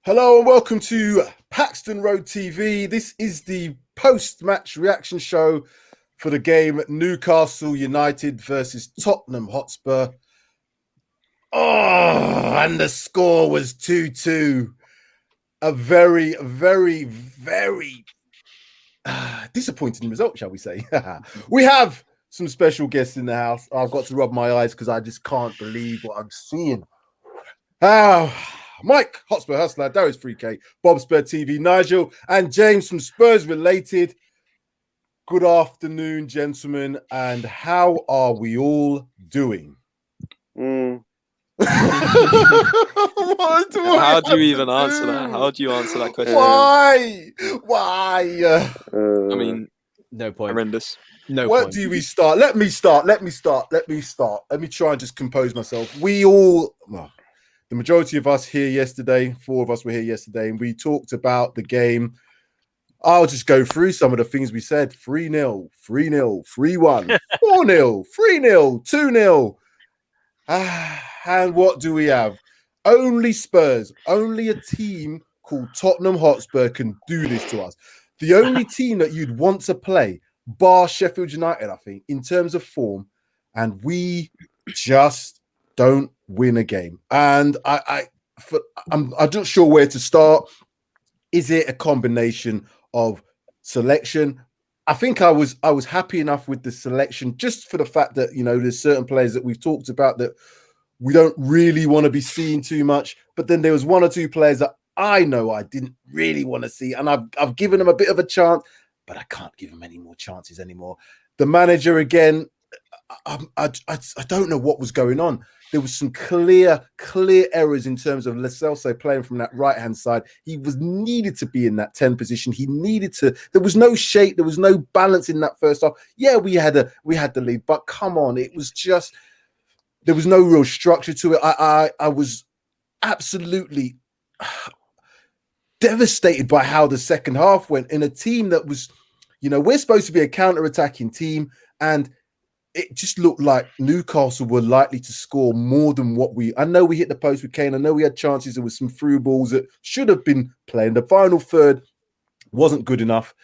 Hello and welcome to Paxton Road TV. This is the post-match reaction show for the game Newcastle United versus Tottenham Hotspur. Oh, and the score was 2-2. A very disappointing result, shall we say. We have some special guests in the house. I've got to rub my eyes because I just can't believe what I'm seeing. Mike, Hotspur Hustler, Darius 3K, Bob Spur TV, Nigel, and James from Spurs Related. Good afternoon, gentlemen, and how are we all doing? How do you even answer that? How do you answer that question? Why? I mean, no point. Horrendous. No Where point. do we start? Let me start. Let me try and just compose myself. We all, well, the majority of us here yesterday, 4 of us were here yesterday, and we talked about the game. I'll just go through some of the things we said. 3-0, 3-0, 3-1, 4-0, 3-0, 2-0. And what do we have? Only Spurs, only a team called Tottenham Hotspur can do this to us. The only team that you'd want to play, bar Sheffield United, I think, in terms of form, and we just don't win a game. And I'm not sure where to start. Is it a combination of selection? I think I was happy enough with the selection just for the fact that, you know, there's certain players that we've talked about that we don't really want to be seeing too much. But then there was 1 or 2 players that I know I didn't really want to see, and I've given them a bit of a chance, but I can't give them any more chances anymore. The manager, again, I don't know what was going on. There was some clear errors in terms of Lo Celso playing from that right-hand side. He was needed to be in that 10 position. He needed to. There was no shape. There was no balance in that first half. Yeah, we had the lead, but come on, it was just there was no real structure to it. I was absolutely devastated by how the second half went in a team that was, you know, we're supposed to be a counter-attacking team, and it just looked like Newcastle were likely to score more than what I know we hit the post with Kane. I know we had chances. There was some through balls that should have been playing. The final third wasn't good enough.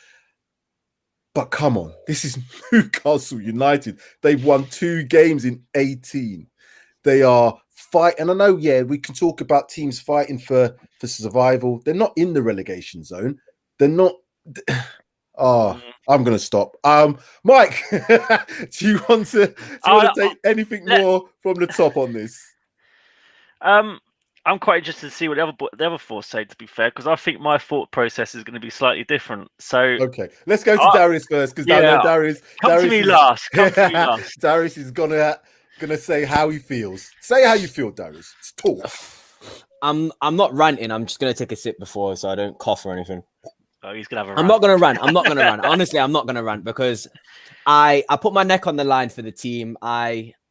But come on, this is Newcastle United. They've won 2 games in 18. They are fighting. And I know, yeah, we can talk about teams fighting for survival. They're not in the relegation zone. They're not. I'm going to stop. Mike, do you want to take anything more from the top on this? I'm quite interested to see what the other 4 say, to be fair, because I think my thought process is going to be slightly different. So okay, let's go to Darius first, because Darius to me last. Darius is gonna say how he feels. Say how you feel, Darius. Talk. I'm not ranting. I'm just gonna take a sip before, so I don't cough or anything. Oh, he's gonna have a rant. I'm not gonna rant. Honestly, I'm not gonna rant because I put my neck on the line for the team.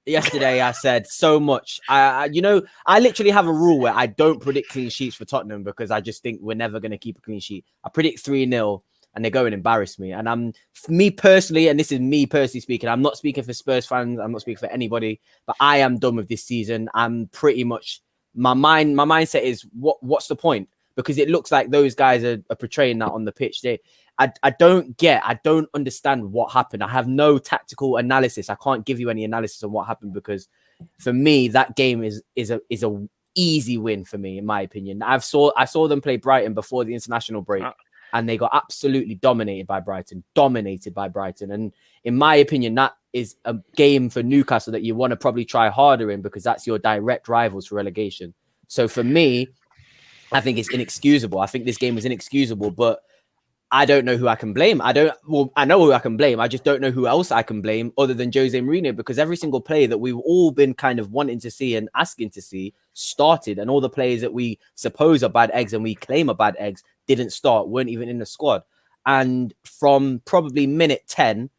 Yesterday I said so much. I literally have a rule where I don't predict clean sheets for Tottenham because I just think we're never gonna keep a clean sheet. I predict 3-0 and they go and embarrass me. And me personally, and this is me personally speaking, I'm not speaking for Spurs fans, I'm not speaking for anybody, but I am done with this season. I'm pretty much my mindset is what's the point? Because it looks like those guys are portraying that on the pitch. I don't understand what happened. I have no tactical analysis. I can't give you any analysis on what happened because for me, that game is a easy win for me, in my opinion. I saw them play Brighton before the international break and they got absolutely dominated by Brighton. And in my opinion, that is a game for Newcastle that you want to probably try harder in because that's your direct rivals for relegation. So for me, I think it's inexcusable. I think this game was inexcusable, but I don't know who I can blame. I know who I can blame. I just don't know who else I can blame other than Jose Mourinho, because every single player that we've all been kind of wanting to see and asking to see started, and all the players that we suppose are bad eggs and we claim are bad eggs didn't start, weren't even in the squad. And from probably minute 10,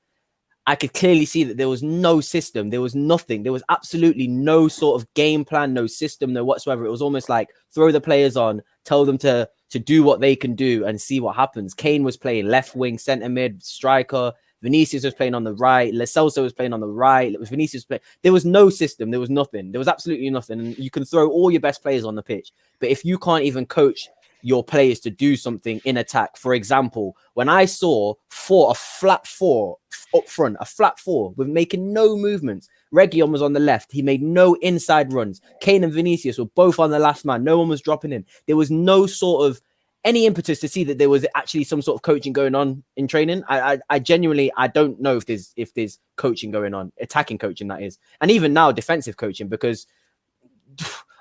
I could clearly see that there was no system. There was nothing. There was absolutely no sort of game plan, no system, no whatsoever. It was almost like throw the players on, tell them to do what they can do and see what happens. Kane was playing left wing, centre mid, striker. Vinicius was playing on the right. Lo Celso was playing on the right. Vinicius playing. There was no system. There was nothing. There was absolutely nothing. And you can throw all your best players on the pitch, but if you can't even coach your players to do something in attack. For example, when I saw a flat four up front, a flat four with making no movements. Reguilon was on the left. He made no inside runs. Kane and Vinicius were both on the last man. No one was dropping in. There was no sort of any impetus to see that there was actually some sort of coaching going on in training. I genuinely, I don't know if there's coaching going on, attacking coaching, that is. And even now, defensive coaching, because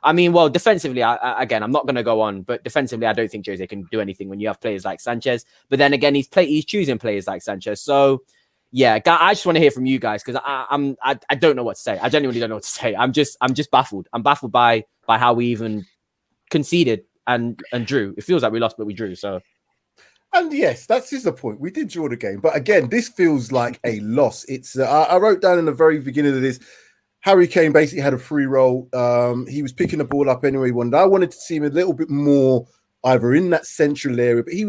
I mean, well, defensively, again, I'm not going to go on, but defensively, I don't think Jose can do anything when you have players like Sanchez. But then again, he's choosing players like Sanchez. So yeah, I just want to hear from you guys, because I don't know what to say. I genuinely don't know what to say. I'm just baffled. I'm baffled by how we even conceded and drew. It feels like we lost, but we drew. So. And yes, that's just the point. We did draw the game, but again, this feels like a loss. It's I wrote down in the very beginning of this, Harry Kane basically had a free roll. He was picking the ball up anyway he wanted. I wanted to see him a little bit more either in that central area, but he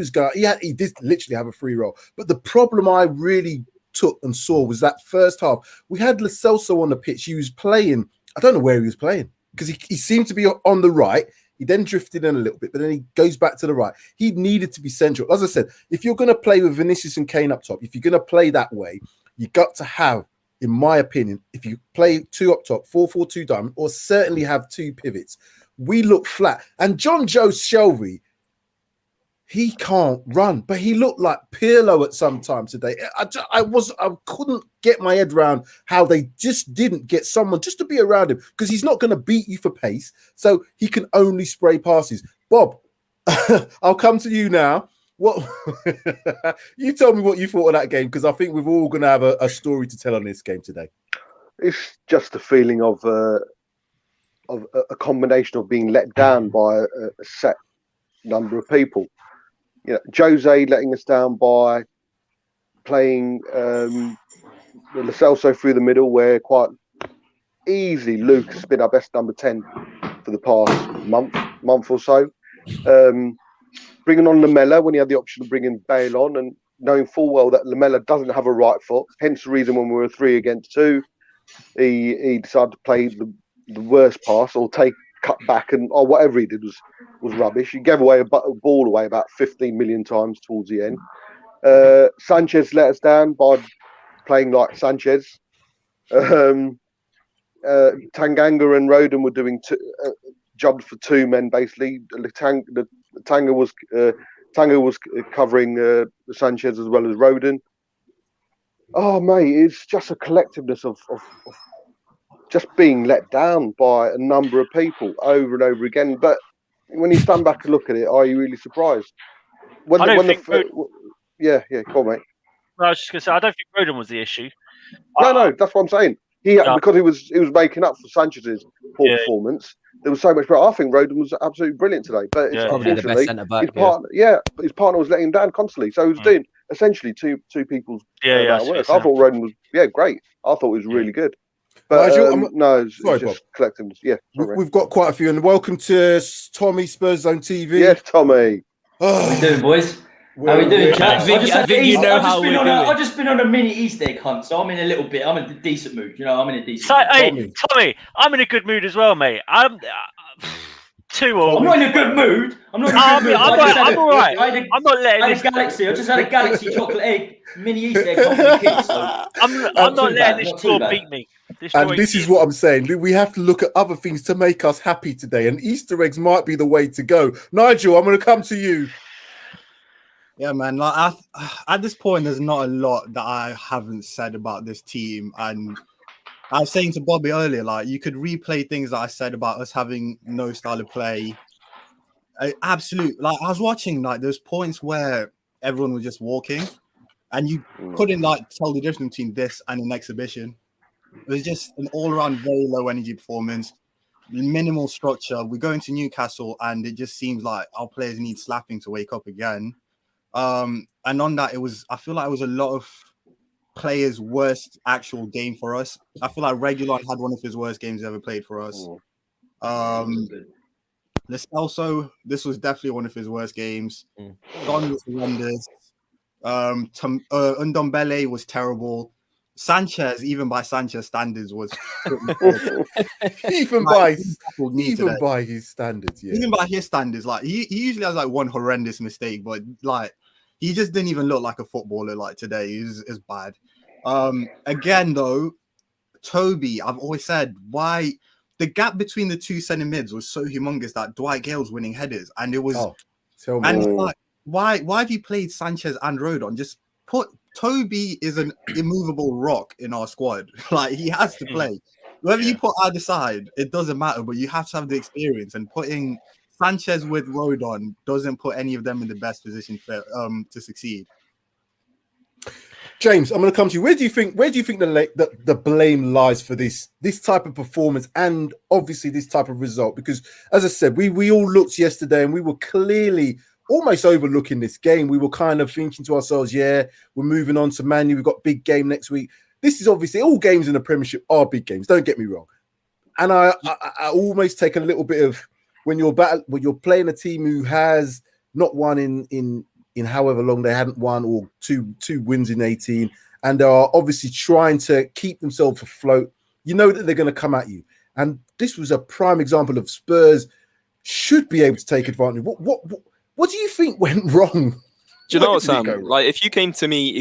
did literally have a free roll. But the problem I really took and saw was that first half. We had Lo Celso on the pitch. He was playing. I don't know where he was playing, because he seemed to be on the right. He then drifted in a little bit, but then he goes back to the right. He needed to be central. As I said, if you're going to play with Vinicius and Kane up top, if you're going to play that way, you got to have, in my opinion, if you play two up top, 4-4-2 diamond, or certainly have two pivots, we look flat. And John Joe Shelby, he can't run, but he looked like Pirlo at some time today. I couldn't get my head around how they just didn't get someone just to be around him, because he's not going to beat you for pace, so he can only spray passes. Bob, I'll come to you now. What you tell me what you thought of that game, because I think we're all going to have a story to tell on this game today. It's just a feeling of a combination of being let down by a set number of people. You know, Jose letting us down by playing Lo Celso through the middle, where quite easily Luke has been our best number 10 for the past month or so. Bringing on Lamela when he had the option of bringing Bale on, and knowing full well that Lamela doesn't have a right foot. Hence the reason when we were 3 against 2, he decided to play the worst pass, or cut back, or whatever he did was rubbish. He gave away a ball away about 15 million times towards the end. Sanchez let us down by playing like Sanchez. Tanganga and Rodon were doing jobs for 2 men basically. Tanga was covering Sanchez as well as Rodon. Oh mate, it's just a collectiveness of just being let down by a number of people over and over again. But when you stand back and look at it, are you really surprised? Yeah, go on, mate. I was just going to say, I don't think Rodon was the issue. No, that's what I'm saying. Because he was making up for Sanchez's poor performance. There was so much better. I think Rodon was absolutely brilliant today. But probably the best centre back. His partner was letting him down constantly. So he was doing essentially two people's work. I thought Rodon was great. I thought he was really good. But it's just collectiveness. Yeah, we've got quite a few, and welcome to Tommy Spurs Zone TV. Yes, Tommy. How we doing, boys? How we doing, chaps? I've just been on a mini Easter egg hunt, so I'm in a decent mood. You know, I'm in a decent mood. Hey, Tommy, I'm in a good mood as well, mate. I'm 2-2. I'm not in a good mood. I'm all right. I'm not letting this Galaxy. I just had a Galaxy chocolate egg mini Easter egg hunt for the kids. So I'm not letting this draw beat me. This is what I'm saying. We have to look at other things to make us happy today, and Easter eggs might be the way to go. Nigel, I'm going to come to you. Yeah, man. Like at this point, there's not a lot that I haven't said about this team. And I was saying to Bobby earlier, like, you could replay things that I said about us having no style of play. Like, I was watching, like, there's points where everyone was just walking, and you couldn't tell the difference between this and an exhibition. It was just an all-around very low energy performance, minimal structure. We go into Newcastle, and it just seems like our players need slapping to wake up again. And on that, I feel like it was a lot of players' worst actual game for us. I feel like Reguilon had one of his worst games ever played for us. Also, this was definitely one of his worst games. Don was horrendous. Ndombele was terrible. Sanchez, even by Sanchez standards, was even by his standards, yeah. Even by his standards, like he usually has like one horrendous mistake, but like he just didn't even look like a footballer like today. Is bad. Again though, Toby, I've always said why the gap between the two centre mids was so humongous that Dwight Gale's winning headers, and it was and like why have you played Sanchez and Rodon? Just put Toby is an immovable rock in our squad. Like he has to play. Whether you put either side, it doesn't matter, but you have to have the experience. And putting Sanchez with Rodon doesn't put any of them in the best position for, to succeed. James, I'm going to come to you. Where do you think the blame lies for this type of performance and obviously this type of result? Because as I said, we all looked yesterday and we were clearly almost overlooking this game. We were kind of thinking to ourselves, yeah, we're moving on to Man U. We've got big game next week. This is obviously all games in the Premiership are big games. Don't get me wrong. And I almost take a little bit of when you're playing a team who has not won in however long they hadn't won, or two wins in 18, and are obviously trying to keep themselves afloat. You know that they're going to come at you. And this was a prime example of Spurs should be able to take advantage. What do you think went wrong? Do you know what, Sam? Like, if you came to me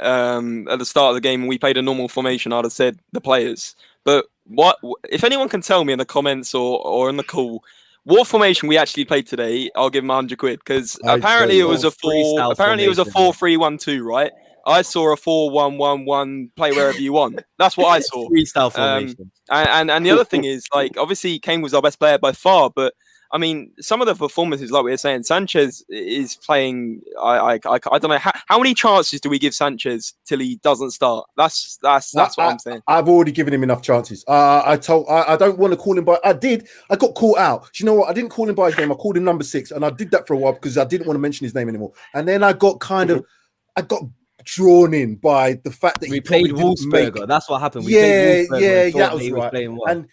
at the start of the game and we played a normal formation, I'd have said the players. But what if anyone can tell me in the comments or in the call what formation we actually played today? I'll give them £100 because apparently it was a 4-3-1-2, right? I saw a 4-1-1-1. Play wherever you want. That's what I saw. Freestyle formation. And the other thing is, like, obviously Kane was our best player by far, but I mean, some of the performances, like we were saying, Sanchez is playing. I don't know how many chances do we give Sanchez till he doesn't start. That's what I'm saying. I've already given him enough chances. I don't want to call him by. I got caught out. Do you know what? I didn't call him by his name. I called him number 6, and I did that for a while because I didn't want to mention his name anymore. And then I got drawn in by the fact that we played Wolfsburger. That's what happened. That was right. And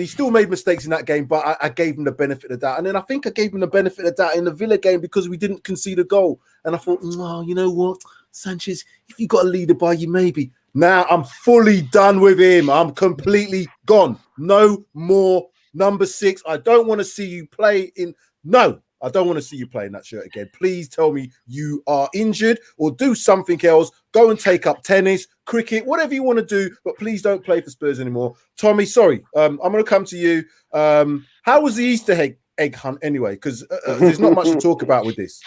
he still made mistakes in that game, but I gave him the benefit of that. And then I think I gave him the benefit of that in the Villa game because we didn't concede a goal. And I thought, oh, you know what, Sanchez, if you got a leader by you, maybe. Now I'm fully done with him. I'm completely gone. No more number 6. I don't want to see you play in. No. I don't want to see you play in that shirt again. Please tell me you are injured or do something else. Go and take up tennis, cricket, whatever you want to do, but please don't play for Spurs anymore. Tommy, sorry. I'm going to come to you. How was the Easter egg hunt anyway? Because there's not much to talk about with this.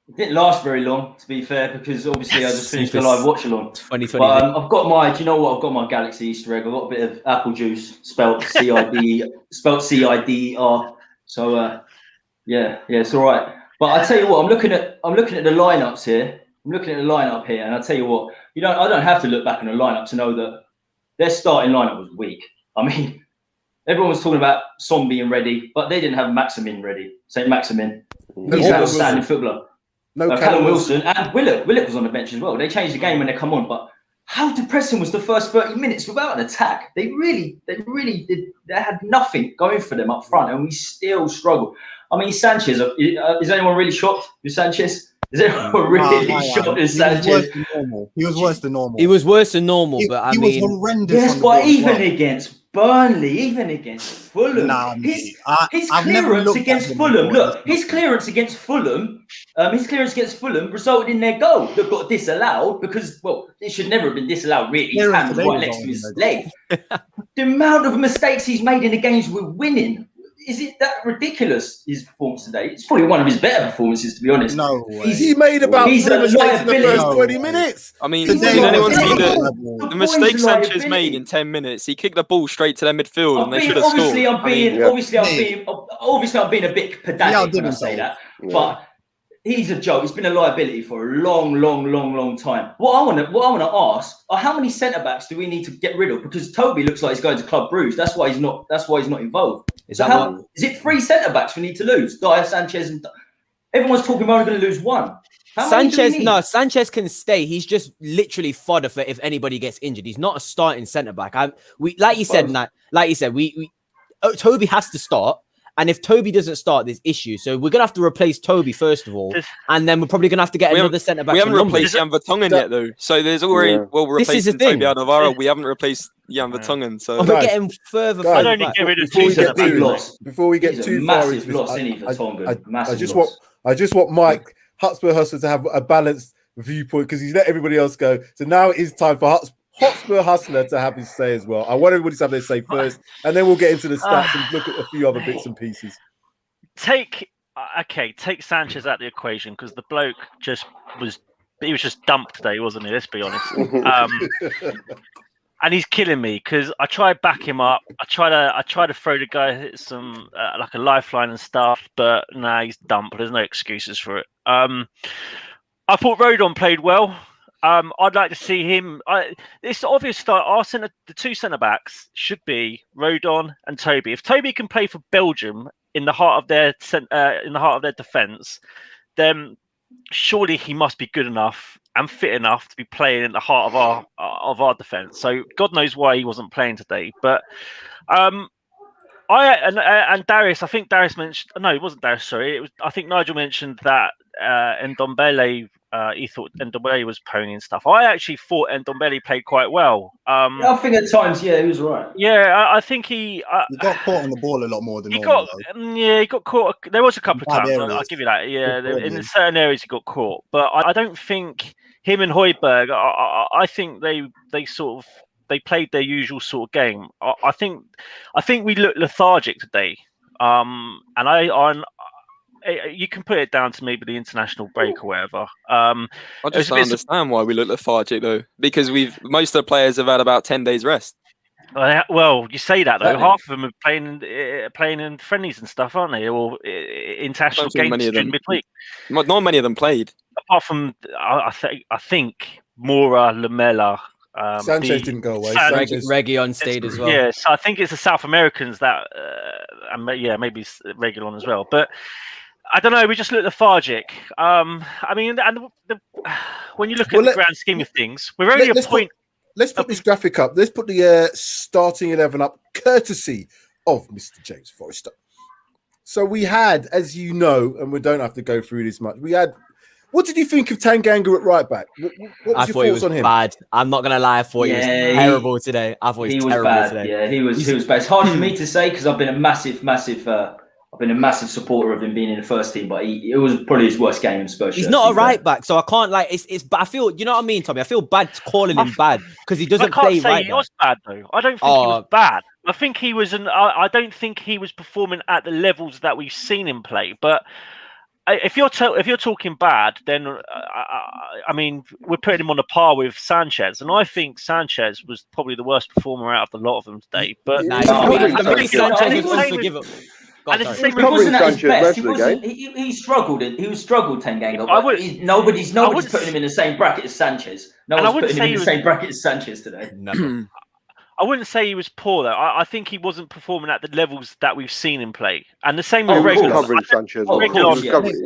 It didn't last very long, to be fair, because obviously I just finished the live watch along. 2020. But I've got my, do you know what? I've got my Galaxy Easter egg. I've got a bit of apple juice, spelt C-I-D-E-R. So, yeah, it's all right. But I tell you what, I'm looking at the lineups here. And I tell you what, I don't have to look back on the lineup to know that their starting lineup was weak. I mean, everyone was talking about Son being ready, but they didn't have Maximin ready. St. Maximin, he's an outstanding footballer. Callum Wilson and Willock was on the bench as well. They changed the game when they come on, but how depressing was the first 30 minutes without an attack? They really did. They had nothing going for them up front, and we still struggled. I mean, Sanchez, is anyone really shocked with Sanchez? Is anyone really shocked with Sanchez? He was worse than normal. He was worse than normal, but I mean, he was horrendous. Yes, but even against Burnley, even against Fulham, his clearance against Fulham. Look, his clearance against Fulham resulted in their goal that got disallowed because, well, it should never have been disallowed. Really, his hand was right next to his leg. The amount of mistakes he's made in the games we're winning. Is it that ridiculous, his performance today? It's probably one of his better performances, to be honest. No way. He made about 3 mistakes in the first 20 minutes. I mean, did anyone see the mistake Sanchez made in 10 minutes? He kicked the ball straight to their midfield and they should have scored. Obviously, I'm being a bit pedantic when I say that. But he's a joke. He's been a liability for a long time. What I want to ask are how many centre backs do we need to get rid of? Because Toby looks like he's going to Club Brugge. That's why he's not involved. Is it 3 centre backs we need to lose? Dyer, Sanchez, and everyone's talking about we're going to lose 1. Sanchez can stay. He's just literally fodder for if anybody gets injured. He's not a starting centre back. Toby has to start. And if Toby doesn't start, there's issues. So we're gonna have to replace Toby first of all, and then we're probably gonna have to get another centre back. We haven't replaced Jan Vertonghen yet, though. So there's already well, we're replacing Toby Alderweireld. We haven't replaced Jan Vertonghen. So we're getting further. I'd only get rid of before we get too far into this, I just want Mike Hotspur Hustler to have a balanced viewpoint because he's let everybody else go. So now it is time for Hotspur Hustler to have his say as well. I want everybody to have their say first, and then we'll get into the stats and look at a few other bits and pieces. Take Sanchez out of the equation because the bloke was just dumped today, wasn't he? Let's be honest. And he's killing me because I try to back him up. I try to throw the guy some like a lifeline and stuff, but he's dumped. There's no excuses for it. I thought Rodon played well. I'd like to see him. It's obvious that the two centre backs should be Rodon and Toby. If Toby can play for Belgium in the heart of their defence, then surely he must be good enough and fit enough to be playing in the heart of our defence. So God knows why he wasn't playing today. But Darius, I think Darius mentioned. No, it wasn't Darius. Sorry, I think Nigel mentioned that Ndombele. He thought Ndombele was ponying stuff. I actually thought Ndombele played quite well. I think at times, he was right. Yeah, I think he got caught on the ball a lot more than he got caught. There was a couple of times. I'll give you that. Yeah, in certain areas he got caught, but I don't think him and Højbjerg. I think they played their usual sort of game. I think we looked lethargic today. You can put it down to maybe the international break or whatever. I just don't understand why we look lethargic though, because most of the players have had about 10 days rest. Well, you say that though. Half of them are playing in friendlies and stuff, aren't they? Or international games during midweek. Not many of them played. Apart from I think Moura, Lamela. Sanchez didn't go away. Reguilon stayed as well. Yeah, so I think it's the South Americans that, maybe Reguilon as well. But I don't know. We just look lethargic. I mean, when you look at the grand scheme of things, we're only a point. Let's put this graphic up. Let's put the starting 11 up, courtesy of Mr. James Forrester. So we had, as you know, and we don't have to go through this much. We had. What did you think of Tanganga at right back? What was your thoughts on him? Bad. I'm not gonna lie. I thought he was terrible today. I thought he was terrible bad today. Yeah, he was bad. It's hard for me to say because I've been a massive supporter of him being in the first team, but it was probably his worst game in Spurs. He's not a right back, so I can't like. It's. I feel, you know what I mean, Tommy. I feel bad calling him bad because he doesn't play right. He was bad though. I don't think he was bad. I think he was I don't think he was performing at the levels that we've seen him play. But if you're talking bad, then I mean we're putting him on a par with Sanchez, and I think Sanchez was probably the worst performer out of the lot of them today. But I think Sanchez was unforgivable. He struggled. He struggled, Tanganga. Nobody's putting him in the same bracket as Sanchez. No one's putting him in the same bracket as Sanchez today. No. I wouldn't say he was poor though. I think he wasn't performing at the levels that we've seen him play. And the same with Reguilon. Covering Sanchez. He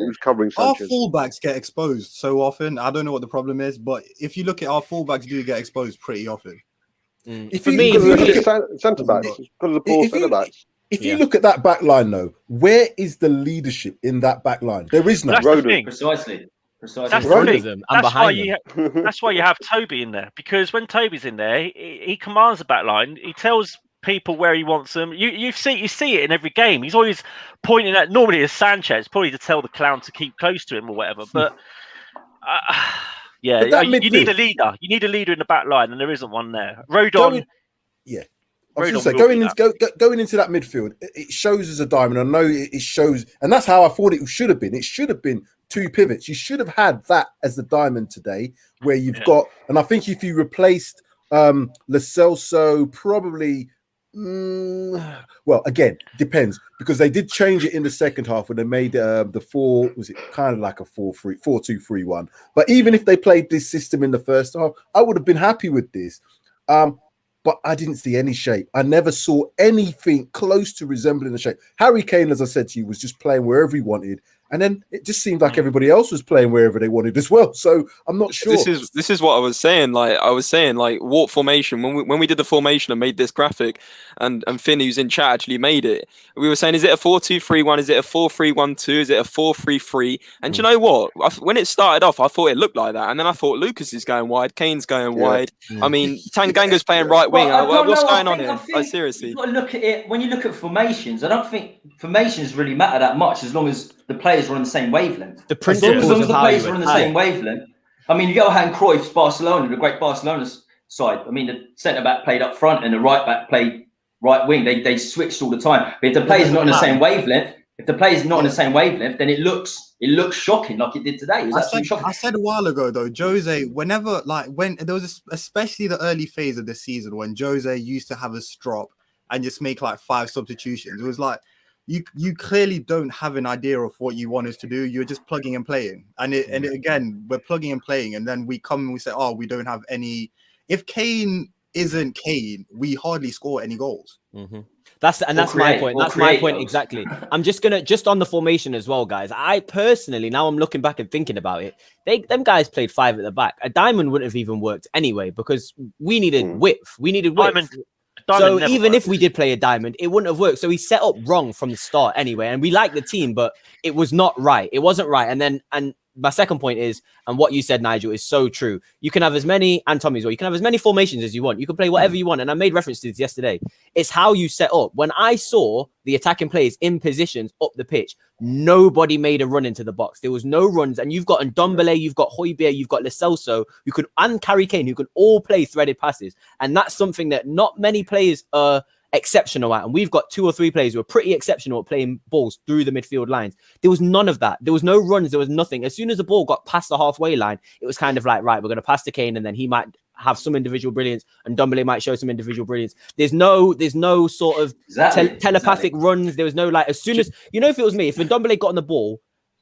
was covering Sanchez. Our fullbacks get exposed so often. I don't know what the problem is, but if you look at our fullbacks, do get exposed pretty often. If you look at centre backs, because of the poor centre backs. If you look at that back line, though, where is the leadership in that back line? There is no. Precisely. That's why you have Toby in there, because when Toby's in there, he commands the back line. He tells people where he wants them. You see it in every game. He's always pointing at, normally it's Sanchez, probably to tell the clown to keep close to him or whatever. But you need a leader. You need a leader in the back line, and there isn't one there. Rodon. I was going to say, going into that midfield, it shows as a diamond. I know it shows, and that's how I thought it should have been. It should have been two pivots. You should have had that as the diamond today, where you've got, and I think if you replaced Lo Celso, probably, well, again, depends, because they did change it in the second half when they made the 4, was it kind of like a 4-2-3-1. But even if they played this system in the first half, I would have been happy with this. But I didn't see any shape. I never saw anything close to resembling the shape. Harry Kane, as I said to you, was just playing wherever he wanted. And then it just seemed like everybody else was playing wherever they wanted as well. So I'm not sure. This is what I was saying. Like what formation when we did the formation and made this graphic, and Finn, who's in chat, actually made it. We were saying, is it a 4-2-3-1? Is it a 4-3-1-2? Is it a 4-3-3? And do you know what? When it started off, I thought it looked like that, and then I thought Lucas is going wide, Kane's going wide. I mean, Tanganga's playing right wing. What's going on here? Like, seriously, you've got to look at it when you look at formations. I don't think formations really matter that much as long as the players are on the same wavelength. The principles as long as of the how players you are on the same wavelength. I mean, you go hand Cruyff's Barcelona, the great Barcelona side. I mean, the centre back played up front and the right back played right wing. They switched all the time. But if the players are not on the same wavelength, then it looks shocking, like it did today. It was absolutely shocking. I said a while ago though, Jose, when there was especially the early phase of the season when Jose used to have a strop and just make like 5 substitutions, it was like you clearly don't have an idea of what you want us to do. You're just plugging and playing, again, we're plugging and playing, and then we come and we say, oh, we don't have any. If Kane isn't Kane, we hardly score any goals. That's my point. That's my point exactly. I'm just on the formation as well, guys. I personally, now I'm looking back and thinking about it, them guys played 5 at the back. A diamond wouldn't have even worked anyway because we needed width. We needed width. So even if we did play a diamond, it wouldn't have worked. So he set up wrong from the start anyway. And we liked the team, but it was not right. It wasn't right. And my second point is, and what you said, Nigel, is so true. You can have as many, and Tommy as well, you can have as many formations as you want. You can play whatever you want. And I made reference to this yesterday. It's how you set up. When I saw the attacking players in positions up the pitch, nobody made a run into the box. There was no runs. And you've got Ndombele, you've got Højbjerg, you've got Lo Celso, and Harry Kane, who can all play threaded passes. And that's something that not many players are exceptional at, and we've got 2 or 3 players who are pretty exceptional at playing balls through the midfield lines. There was none of that. There was no runs. There was nothing. As soon as the ball got past the halfway line, it was kind of like, right, we're going to pass to Kane, and then he might have some individual brilliance, and Ndombele might show some individual brilliance. There's no sort of telepathic runs. There was no, like, as soon as, if it was me, if Ndombele got on the ball,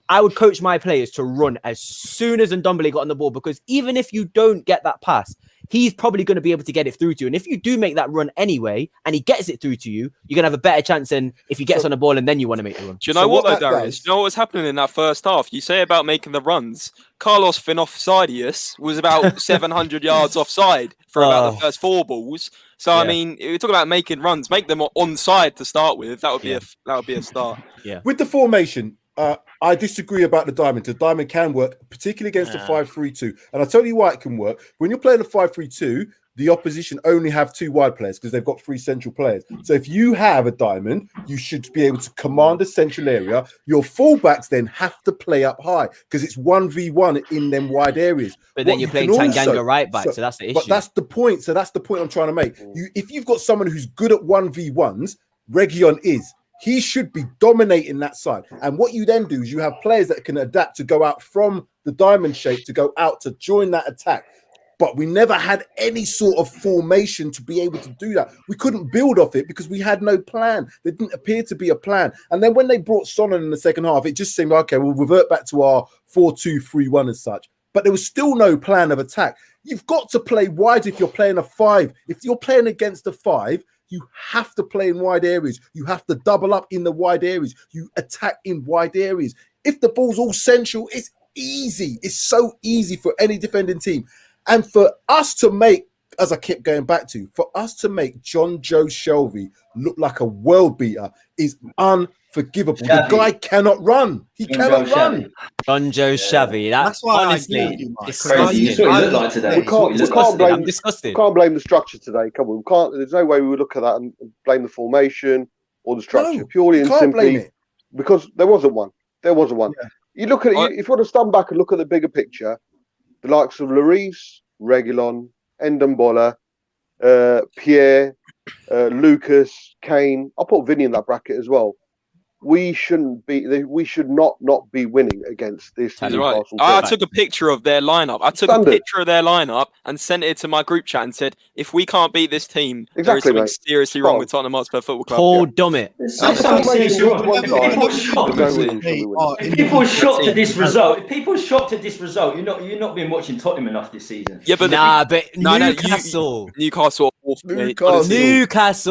I would coach my players to run as soon as Ndombele got on the ball, because even if you don't get that pass, he's probably going to be able to get it through to you. And if you do make that run anyway, and he gets it through to you, you're going to have a better chance than if he gets on the ball and then you want to make the run. Do you know what, though, Darius? Do you know what was happening in that first half? You say about making the runs. Carlos Finofsadius was about 700 yards offside for about the first 4 balls. So, I mean, we're talking about making runs. Make them onside to start with. That would be a start. Yeah. With the formation, I disagree about the diamond. The diamond can work, particularly against the 5-3-2. And I'll tell you why it can work. When you're playing a 5-3-2, the opposition only have 2 wide players because they've got 3 central players. So if you have a diamond, you should be able to command a central area. Your fullbacks then have to play up high because it's 1v1 in them wide areas. But then you're playing Tanganga right back, so that's the issue. But that's the point. So that's the point I'm trying to make. If you've got someone who's good at 1v1s, Reguilón is. He should be dominating that side. And what you then do is you have players that can adapt to go out from the diamond shape to go out to join that attack. But we never had any sort of formation to be able to do that. We couldn't build off it because we had no plan. There didn't appear to be a plan. And then when they brought Son in the second half, it just seemed, okay, we'll revert back to our 4-2-3-1 as such. But there was still no plan of attack. You've got to play wide if you're playing a 5. If you're playing against a 5, you have to play in wide areas. You have to double up in the wide areas. You attack in wide areas. If the ball's all central, it's easy. It's so easy for any defending team. And for us to make, as I kept going back to, for us to make John Joe Shelvey look like a world beater is unforgivable. The guy cannot run. He cannot run. John Joe Shelvey. That's why, honestly, it's crazy. That's what he looked like today. I'm disgusted. We can't blame the structure today. Come on, we can't. There's no way we would look at that and blame the formation or the structure. No, purely and simply because there wasn't one. There wasn't one. Yeah. You look at it. If you want to stand back and look at the bigger picture, the likes of Lloris, Reguilón, Ndombele, Pierre, Lucas, Kane. I'll put Vinny in that bracket as well. We should not be winning against this Newcastle team. I took a picture of their lineup. I took a picture of their lineup and sent it to my group chat and said, if we can't beat this team, there is something seriously wrong with Tottenham Hotspur Football Club. Paul Dummett. If people are shocked at this result, you're not been watching Tottenham enough this season. Yeah, but Newcastle. Newcastle,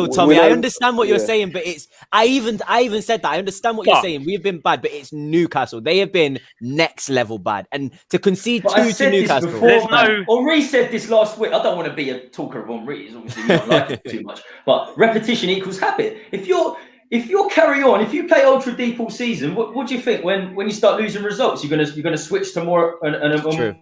Tommy. I understand what you're saying, but I even said that. understand what you're saying. We've been bad, but it's Newcastle. They have been next level bad. And to concede two to Newcastle. Henri said this last week. I don't want to be a talker of Henri. Obviously, we don't like it too much. But repetition equals habit. If you carry on, if you play ultra deep all season, what do you think when you start losing results? You're gonna switch to more True.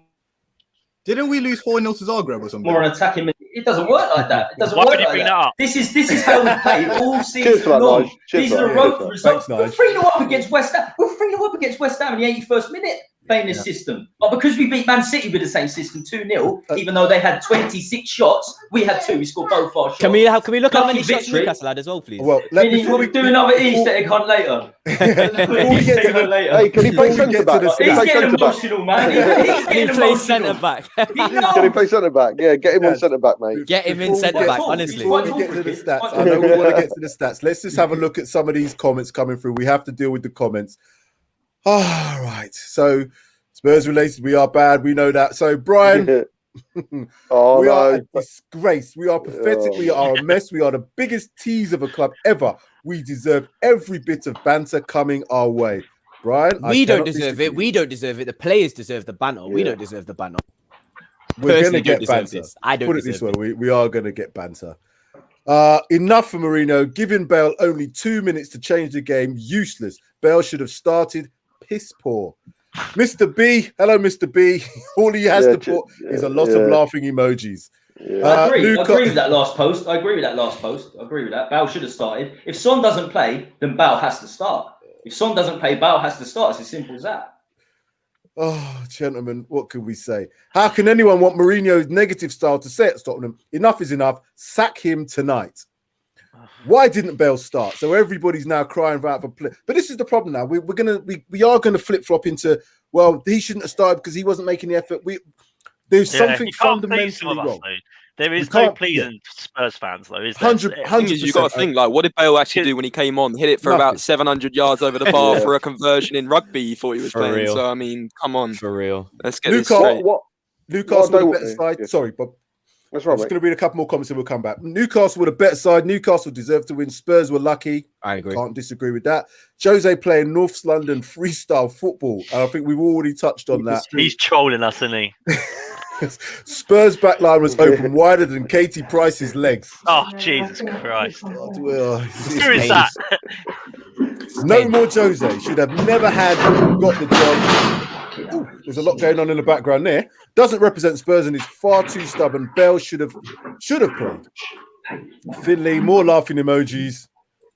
Didn't we lose 4-0 to Zagreb or something? More an attacking. It doesn't work like that. It doesn't work like that. This is how we play all season long. These are the road results. We're 3-0 up against West Ham. We're 3-0 up against West Ham in the 81st minute playing this system. But because we beat Man City with the same system 2-0, even though they had 26 shots, we had 2. We scored both our shots. Can we look how many shots Newcastle had as well, please? Well, we'll do another Easter egg hunt later. Hey, can he play centre back? He's getting emotional, man. He plays centre back. Can he play centre back? Yeah, get him on centre back, mate. Get him in centre back, honestly. Before we get to the stats, I know we want to get to the stats. Let's just have a look at some of these comments coming through. We have to deal with the comments. All right. So, Spurs related, we are bad. We know that. So, Brian, we are a disgrace. We are pathetic. We are a mess. We are the biggest tease of a club ever. We deserve every bit of banter coming our way. Brian, we don't deserve it. We don't deserve it. The players deserve the banter. We don't deserve the banter. We're going to get banter. I don't put it this way. We are going to get banter. Enough for Mourinho. Giving Bale only 2 minutes to change the game. Useless. Bale should have started. Piss poor. Mr. B. Hello, Mr. B. All he has to put is a lot of laughing emojis. I agree with that last post. I agree with that. Bale should have started. If Son doesn't play, then Bale has to start. If Son doesn't play, Bale has to start. It's as simple as that. Oh, gentlemen, what can we say? How can anyone want Mourinho's negative style to say at Tottenham? Enough is enough. Sack him tonight. Why didn't Bale start? So everybody's now crying out for play. But this is the problem now. We are gonna flip flop into, well, he shouldn't have started because he wasn't making the effort. There's something fundamentally wrong. There is no pleasing Spurs fans, though, is there? 100%. You've got to think, like, what did Bale actually do when he came on? Hit it for about 700 yards over the bar for a conversion in rugby he thought he was playing. Real. So, I mean, come on. For real. Let's get this straight. Newcastle with a better side. Sorry, Bob. That's right, I'm just going to read a couple more comments and we'll come back. Newcastle with a better side. Newcastle deserved to win. Spurs were lucky. I agree. Can't disagree with that. Jose playing North London freestyle football. I think we've already touched on that. He's trolling us, isn't he? Spurs backline was open wider than Katie Price's legs. Oh, Jesus Christ. Who is that? No more Jose. Should have never got the job. Ooh, there's a lot going on in the background there. Doesn't represent Spurs and is far too stubborn. Bale should have played. Finley, more laughing emojis.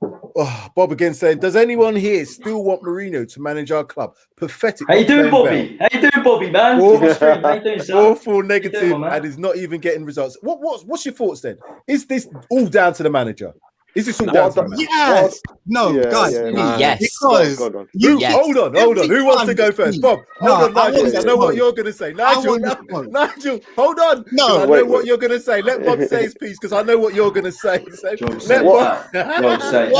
Oh, Bob again saying, does anyone here still want Mourinho to manage our club? Pathetic. How you doing, Bobby? How you doing, Bobby, man? Awful negative and is not even getting results. What's your thoughts then? Is this all down to the manager? Is this all down to the manager? Yes. No, guys. Yes. Because hold on. Who wants to go first? Bob. Hold on, Nigel. I know what you're going to say. Nigel, hold on. No, I know what you're going to say. Let Bob say his piece because I know what you're going to say. Let Bob say.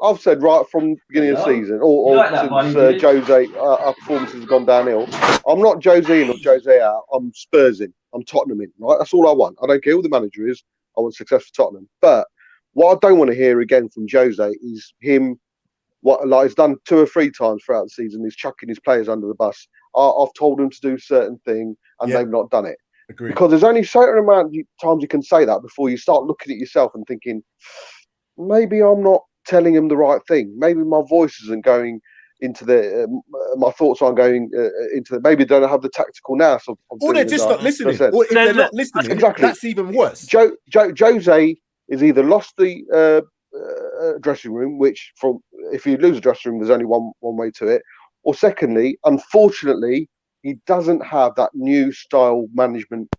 I've said right from the beginning of the season, or since Jose, our performance has gone downhill. I'm not Jose in or Jose out. I'm Spurs in. I'm Tottenham in. Right. That's all I want. I don't care who the manager is. I want success for Tottenham. But what I don't want to hear again from Jose is him, he's done 2 or 3 times throughout the season, he's chucking his players under the bus. I've told him to do certain thing and they've not done it. Agreed. Because there's only a certain amount of times you can say that before you start looking at yourself and thinking, maybe I'm not telling him the right thing. Maybe my voice isn't going into my thoughts aren't going into maybe they don't have the tactical nous of or they're just not listening. Or if they're not listening, exactly, that's even worse. Jose is either lost the dressing room, which if you lose a dressing room, there's only one way to it, or secondly, unfortunately, he doesn't have that new style management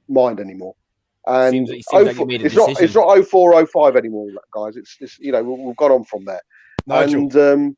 mind anymore. And seems like you made a decision. It's not 04-05 anymore, guys. It's we've got on from there. Nigel.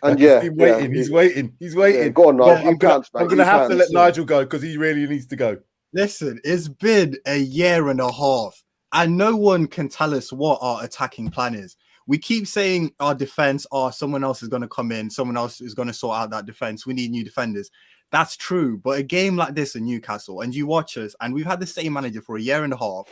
And he's waiting. Yeah, go on, Nigel. I'm going to have to let Nigel go because he really needs to go. Listen, it's been a year and a half, and no one can tell us what our attacking plan is. We keep saying our defense, someone else is going to come in, someone else is going to sort out that defense. We need new defenders. That's true, but a game like this in Newcastle, and you watch us, and we've had the same manager for a year and a half,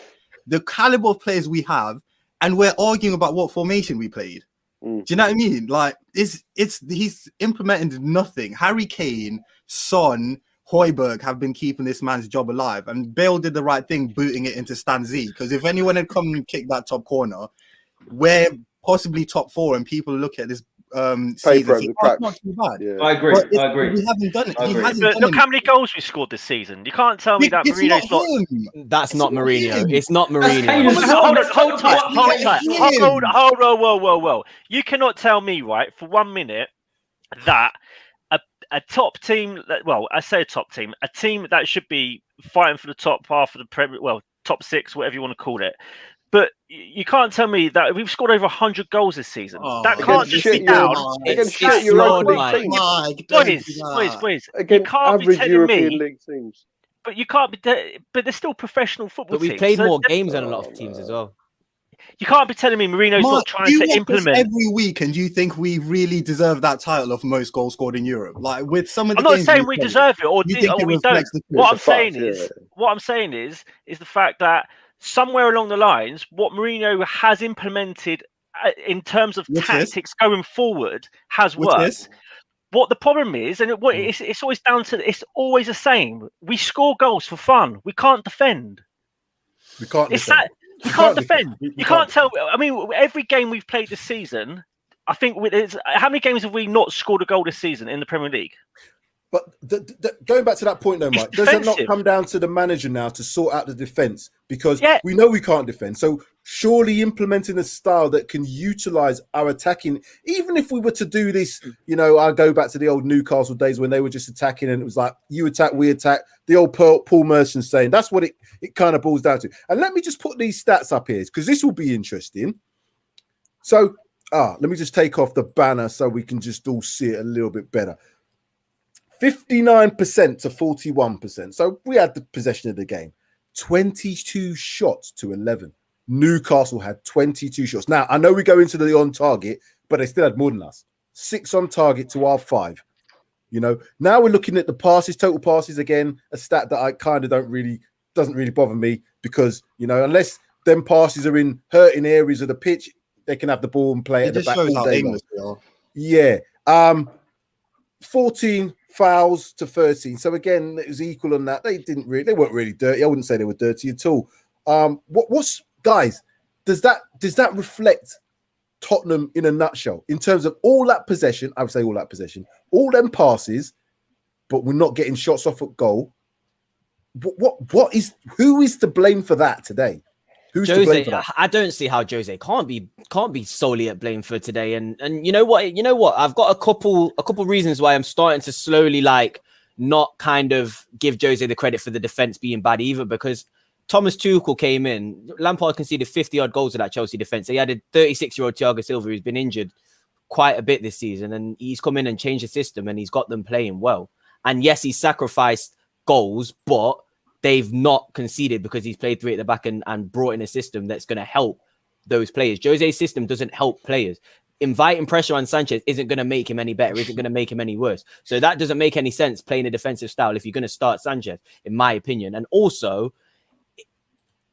the caliber of players we have, and we're arguing about what formation we played. Do you know what I mean? Like, he's implemented nothing. Harry Kane, Son, Højbjerg have been keeping this man's job alive, and Bale did the right thing booting it into Stan Z, because if anyone had come and kicked that top corner, we're possibly top 4, and people look at this season, see, oh, it's not too bad. Yeah. I agree. I agree. We haven't done it. He hasn't done look how many goals we scored this season. You can't tell me that Mourinho's not. That's not Mourinho. It's not Mourinho. Whoa. You cannot tell me, right, for 1 minute that a top team, well, I say a top team, a team that should be fighting for the top half of the Premier, well, top 6, whatever you want to call it. But you can't tell me that we've scored over 100 goals this season. That can't just be down. Against your own league teams. Boys. Against average European League teams. But you can't be. But they're still professional football teams. But we've played more games than a lot of teams as well. You can't be telling me Mourinho's not trying to implement every week, and you think we really deserve that title of most goals scored in Europe? Like, with some of the I'm not saying we deserve it or we don't. What I'm saying is the fact that somewhere along the lines, what Mourinho has implemented in terms of tactics going forward has worked. What the problem is, and it's always down to, it's always the same. We score goals for fun. We can't defend. We can't defend. You can't defend. You can't tell. I mean, every game we've played this season, I think, how many games have we not scored a goal this season in the Premier League? But going back to that point, though, Mike, does it not come down to the manager now to sort out the defense? Because we know we can't defend. So surely implementing a style that can utilize our attacking, even if we were to do this, you know, I go back to the old Newcastle days when they were just attacking and it was like, you attack, we attack. The old Paul Merson saying, that's what it kind of boils down to. And let me just put these stats up here because this will be interesting. So, let me just take off the banner so we can just all see it a little bit better. 59% to 41%. So we had the possession of the game. 22 shots to 11. Newcastle had 22 shots. Now, I know we go into the on target, but they still had more than us. 6 on target to our 5. You know, now we're looking at the passes, total passes again, a stat that I kind of doesn't really bother me because, you know, unless them passes are in hurting areas of the pitch, they can have the ball and play at the back all day long. Yeah. 14 fouls to 13. So again, it was equal on that. They weren't really dirty. I wouldn't say they were dirty at all. Guys, does that reflect Tottenham in a nutshell in terms of all that possession? I would say all that possession, all them passes, but we're not getting shots off at goal. Who is to blame for that today? Who's Jose, to blame for that? I don't see how Jose can't be solely at blame for today. And you know what? I've got a couple reasons why I'm starting to slowly not kind of give Jose the credit for the defense being bad either, because Thomas Tuchel came in. Lampard conceded 50-odd goals to that Chelsea defense. He had a 36-year-old Thiago Silva who's been injured quite a bit this season, and he's come in and changed the system, and he's got them playing well. And yes, he sacrificed goals, but they've not conceded because he's played 3 at the back and brought in a system that's going to help those players. Jose's system doesn't help players. Inviting pressure on Sanchez isn't going to make him any better, isn't going to make him any worse. So that doesn't make any sense playing a defensive style if you're going to start Sanchez, in my opinion. And also,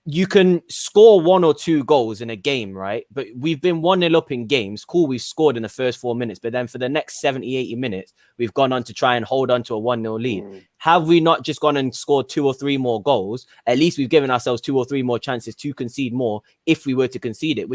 you can score 1 or 2 goals in a game, right? But we've been 1-0 up in games. Cool, we've scored in the first 4 minutes. But then for the next 70, 80 minutes, we've gone on to try and hold on to a 1-0 lead. Have we not just gone and scored 2 or 3 more goals? At least we've given ourselves 2 or 3 more chances to concede more if we were to concede it,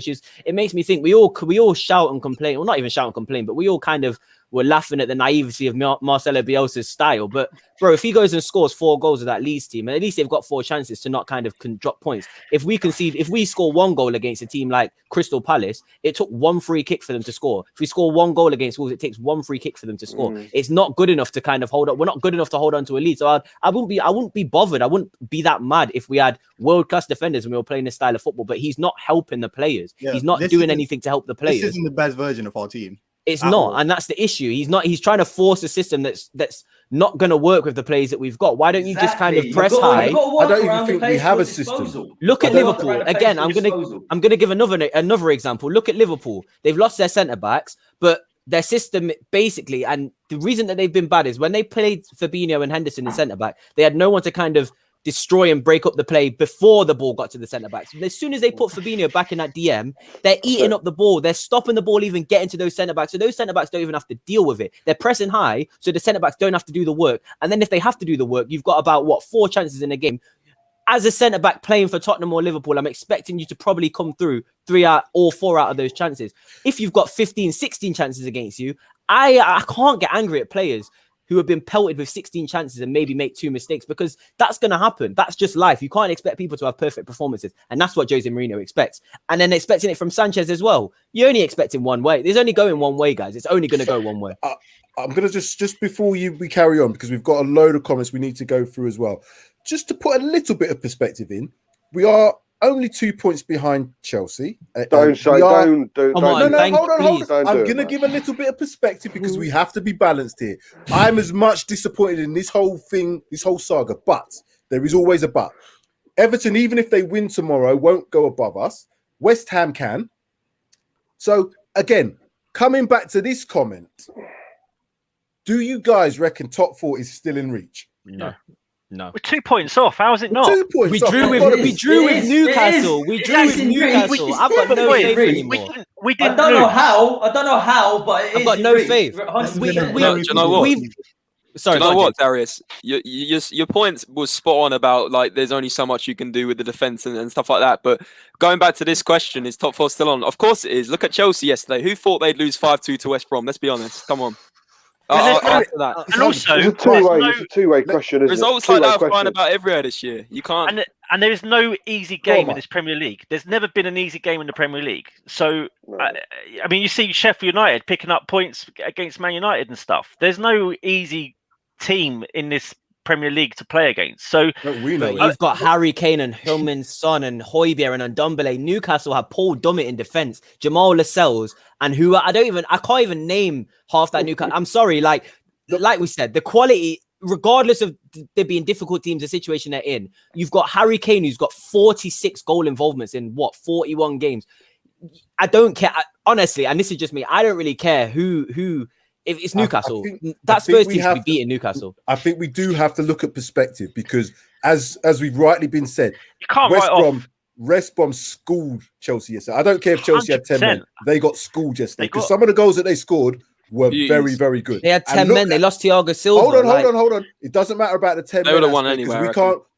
it makes me think we all shout and complain. Well, not even shout and complain, but we all kind of were laughing at the naivety of Marcelo Bielsa's style. But bro, if he goes and scores 4 goals with that Leeds team, at least they've got 4 chances to not kind of drop points. If we score 1 goal against a team like Crystal Palace, it took 1 free kick for them to score. If we score 1 goal against Wolves, it takes 1 free kick for them to score. It's not good enough to kind of hold up. We're not good enough to hold on to a lead. So I wouldn't be bothered. I wouldn't be that mad if we had world-class defenders and we were playing this style of football, but he's not helping the players. He's not doing anything to help the players. This isn't the best version of our team. It's not, and that's the issue. He's trying to force a system that's not going to work with the players that we've got. Why don't you just kind of press high? I don't even think we have a system. Look at Liverpool again. I'm gonna give another example. Look at Liverpool. They've lost their centre backs, but their system basically, and the reason that they've been bad is when they played Fabinho and Henderson in centre back, they had no one to kind of destroy and break up the play before the ball got to the centre backs. As soon as they put Fabinho back in that DM, they're eating up the ball. They're stopping the ball even getting to those centre backs. So those centre backs don't even have to deal with it. They're pressing high, so the centre backs don't have to do the work. And then if they have to do the work, you've got about 4 chances in a game. As a centre back playing for Tottenham or Liverpool, I'm expecting you to probably come through 3 out or 4 out of those chances. If you've got 15, 16 chances against you, I can't get angry at players who have been pelted with 16 chances and maybe make 2 mistakes, because that's going to happen. That's just life. You can't expect people to have perfect performances. And that's what Jose Mourinho expects. And then expecting it from Sanchez as well. You're only expecting one way. There's only going one way, guys. It's only going to go one way. I'm going to just before we carry on, because we've got a load of comments we need to go through as well. Just to put a little bit of perspective in, we are only 2 points behind Chelsea. Don't. Hold on. Please. I'm going to give a little bit of perspective because we have to be balanced here. I'm as much disappointed in this whole thing, this whole saga, but there is always a but. Everton, even if they win tomorrow, won't go above us. West Ham can. So, again, coming back to this comment, do you guys reckon top 4 is still in reach? No. We're 2 points off. How is it not? 2 points We off. drew with Newcastle. We drew with Newcastle. I've got no faith anymore. We I didn't don't know lose. how. I don't know how, but it I've is got in no reach. faith. 100%. Do you know what? Sorry, Do you know what, Darius? Your point was spot on about like there's only so much you can do with the defense and stuff like that. But going back to this question, is top 4 still on? Of course it is. Look at Chelsea yesterday. Who thought they'd lose 5-2 to West Brom? Let's be honest. Come on. And also, It's a two-way question, isn't results it? like that are flying about everywhere this year. You can't. And there is no easy game in this Premier League. There's never been an easy game in the Premier League. So, I mean, you see Sheffield United picking up points against Man United and stuff. There's no easy team in this Premier League to play against. So you've got Harry Kane and Heung-min Son and Højbjerg and Ndombele. Newcastle have Paul Dummett in defense, Jamal Lascelles, and who I can't even name half that Newcastle. I'm sorry, like we said, the quality, regardless of there being difficult teams, the situation they're in, you've got Harry Kane who's got 46 goal involvements in 41 games. I don't care, honestly, and this is just me. I don't really care who. If it's Newcastle, that Spurs team should be beating Newcastle. I think we do have to look at perspective because, as we've rightly been said, you can't West Brom schooled Chelsea yesterday. I don't care if Chelsea 100%. had 10 men; they got schooled yesterday because some of the goals that they scored were very, very good. They had 10 men. They lost Thiago Silva. Hold on. It doesn't matter about the 10 men. They would have won anyway.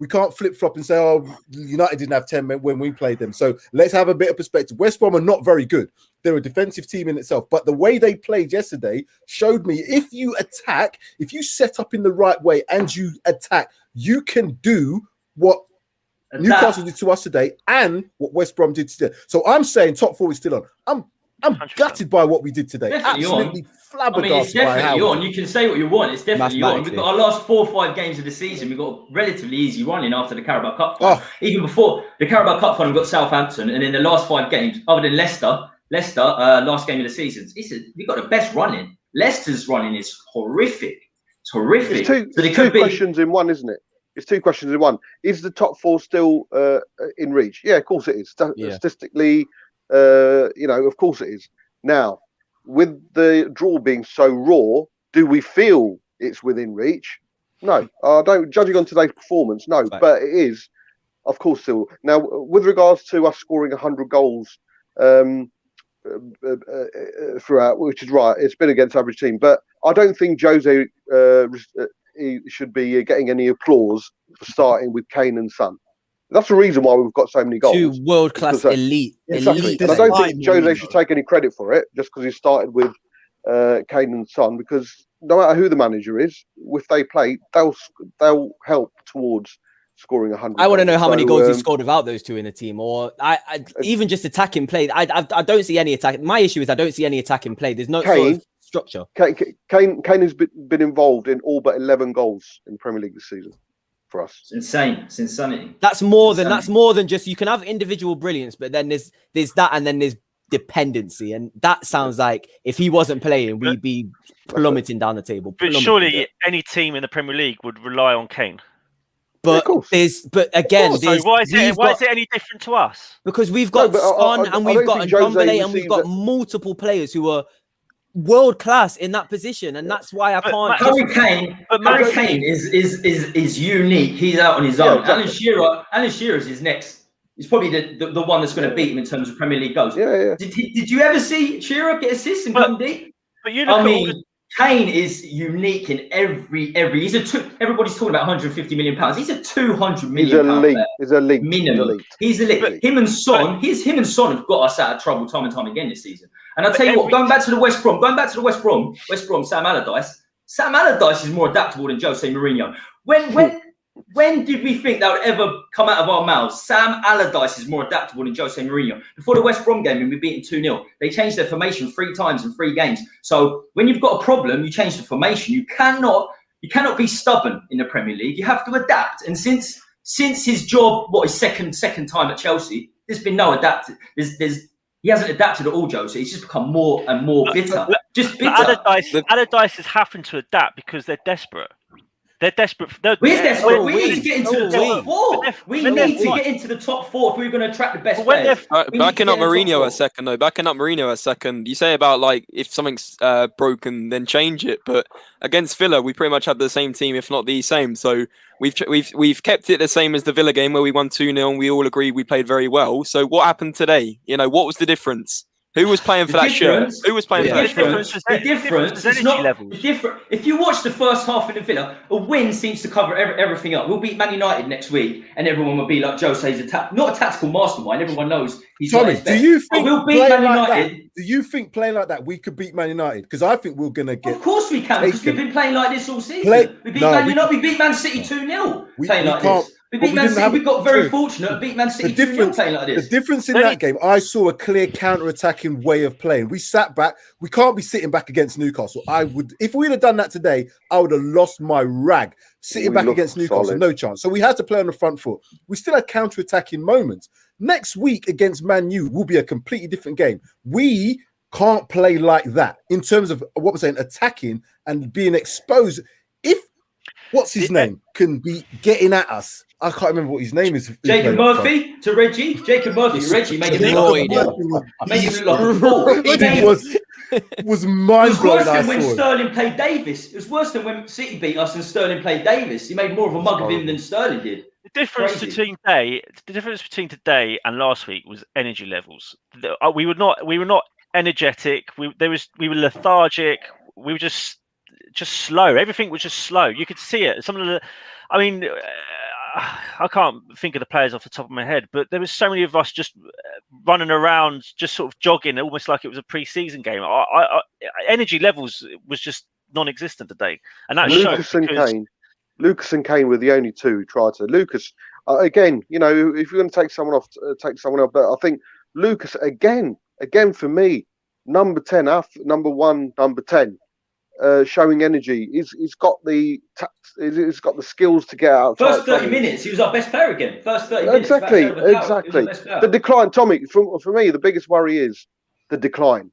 We can't flip flop and say, "Oh, United didn't have 10 men when we played them." So let's have a bit of perspective. West Brom are not very good. They're a defensive team in itself, but the way they played yesterday showed me if you attack, if you set up in the right way and you attack, you can do what Newcastle did to us today and what West Brom did today. So I'm saying top 4 is still on. I'm 100%. Gutted by what we did today. Definitely absolutely flabbergasted. I mean, it's definitely on. You can say what you want. It's definitely on. We've got our last 4 or 5 games of the season. We've got a relatively easy running after the Carabao Cup final. Even before the Carabao Cup final, we've got Southampton, and in the last 5 games, other than Leicester, last game of the season, we've got the best running. Leicester's running is horrific. It's horrific. It's two questions in one, isn't it? It's 2 questions in one. Is the top 4 still in reach? Yeah, of course it is. Statistically, of course it is. Now, with the draw being so raw, do we feel it's within reach? No, I don't. Judging on today's performance, no, but it is, of course, still. Now, with regards to us scoring 100 goals throughout, which is right, it's been against average team, but I don't think Jose he should be getting any applause for starting with Kane and Son. That's the reason why we've got so many goals. 2 world-class elite. Exactly. And I don't think Jose should take any credit for it just because he started with Kane and Son, because no matter who the manager is, if they play, they'll help towards scoring 100. I want to know how many goals he scored without those 2 in the team, or even just attacking play. I don't see any attack. My issue is I don't see any attacking play. There's no sort of structure. Kane has been involved in all but 11 goals in the Premier League this season. For us, it's insane. It's insanity. That's more than just, you can have individual brilliance, but then there's that, and then there's dependency, and that sounds like if he wasn't playing, we'd be plummeting down the table. But surely any team in the Premier League would rely on Kane. But again, why is it any different to us? Because we've got Son and we've got Ndombele and we've got multiple players who are world class in that position, and that's why I can't. Harry Kane is unique. He's out on his own. Exactly. Alan Shearer is his next. He's probably the one that's going to beat him in terms of Premier League goals. Did you ever see Shearer get assists and come deep? But you look Kane is unique in every. Everybody's talking about 150 million pounds. He's a 200 million pound player. He's elite. Minimum. He's elite. Him and Son have got us out of trouble time and time again this season. And I'll tell you what, going back to the West Brom, Sam Allardyce is more adaptable than Jose Mourinho. When did we think that would ever come out of our mouths? Sam Allardyce is more adaptable than Jose Mourinho. Before the West Brom game, when we beat them 2-0, they changed their formation 3 times in 3 games. So when you've got a problem, you change the formation. You cannot be stubborn in the Premier League. You have to adapt. And since his job, his second time at Chelsea, there's been no adapting. He hasn't adapted at all, Jose. He's just become more and more bitter. Allardyce has happened to adapt because they're desperate. They're desperate. We're desperate. We need to get into the top 4. We need to get into the top 4 if we're going to attract the best players. Backing up Mourinho a second. You say about like if something's broken, then change it. But against Villa, we pretty much had the same team, if not the same. So we've kept it the same as the Villa game where we won 2-0 and we all agreed we played very well. So what happened today? What was the difference? Who was playing for that shirt? Who was playing for that shirt? The difference is not different. If you watch the first half of the Villa, a win seems to cover everything up. We'll beat Man United next week, and everyone will be like, Jose's not a tactical mastermind. Everyone knows he's Tommy, do you think we'll beat Man United? Do you think playing like that we could beat Man United? Because I think we're gonna get. Of course we can, because we've been playing like this all season. We beat Man United. We beat Man City 2-0 playing like this. We beat Man City. We got very fortunate and beat Man City 2-0 playing like this. The difference in that game, I saw a clear counter-attacking way of playing. We sat back. We can't be sitting back against Newcastle. If we'd have done that today, I would have lost my rag. Sitting back against Newcastle, no chance. So we had to play on the front foot. We still had counter-attacking moments. Next week against Man U will be a completely different game. We can't play like that in terms of what we're saying, attacking and being exposed. If what's his name can be getting at us. I can't remember what his name is. Jacob Murphy to Reggie. Jacob Murphy. Reggie made him look like a fool. It was mind-blowing. It was worse than when Sterling played Davis. It was worse than when City beat us and Sterling played Davis. He made more of a mug of him than Sterling did. The difference between today and last week was energy levels. We were not energetic. We were lethargic. We were just slow. Everything was just slow. You could see it. I can't think of the players off the top of my head, but there was so many of us just running around, just sort of jogging, almost like it was a pre-season game. Energy levels was just non-existent today, and that Lucas and Kane were the only two who tried to. Lucas, again, if you're going to take someone off, take someone else. But I think Lucas again for me, number 10, number 1, number 10. Showing energy. He's got the skills to get out. First 30 minutes, he was our best player again. First 30 minutes. Exactly. The decline, Tommy, for me, the biggest worry is the decline.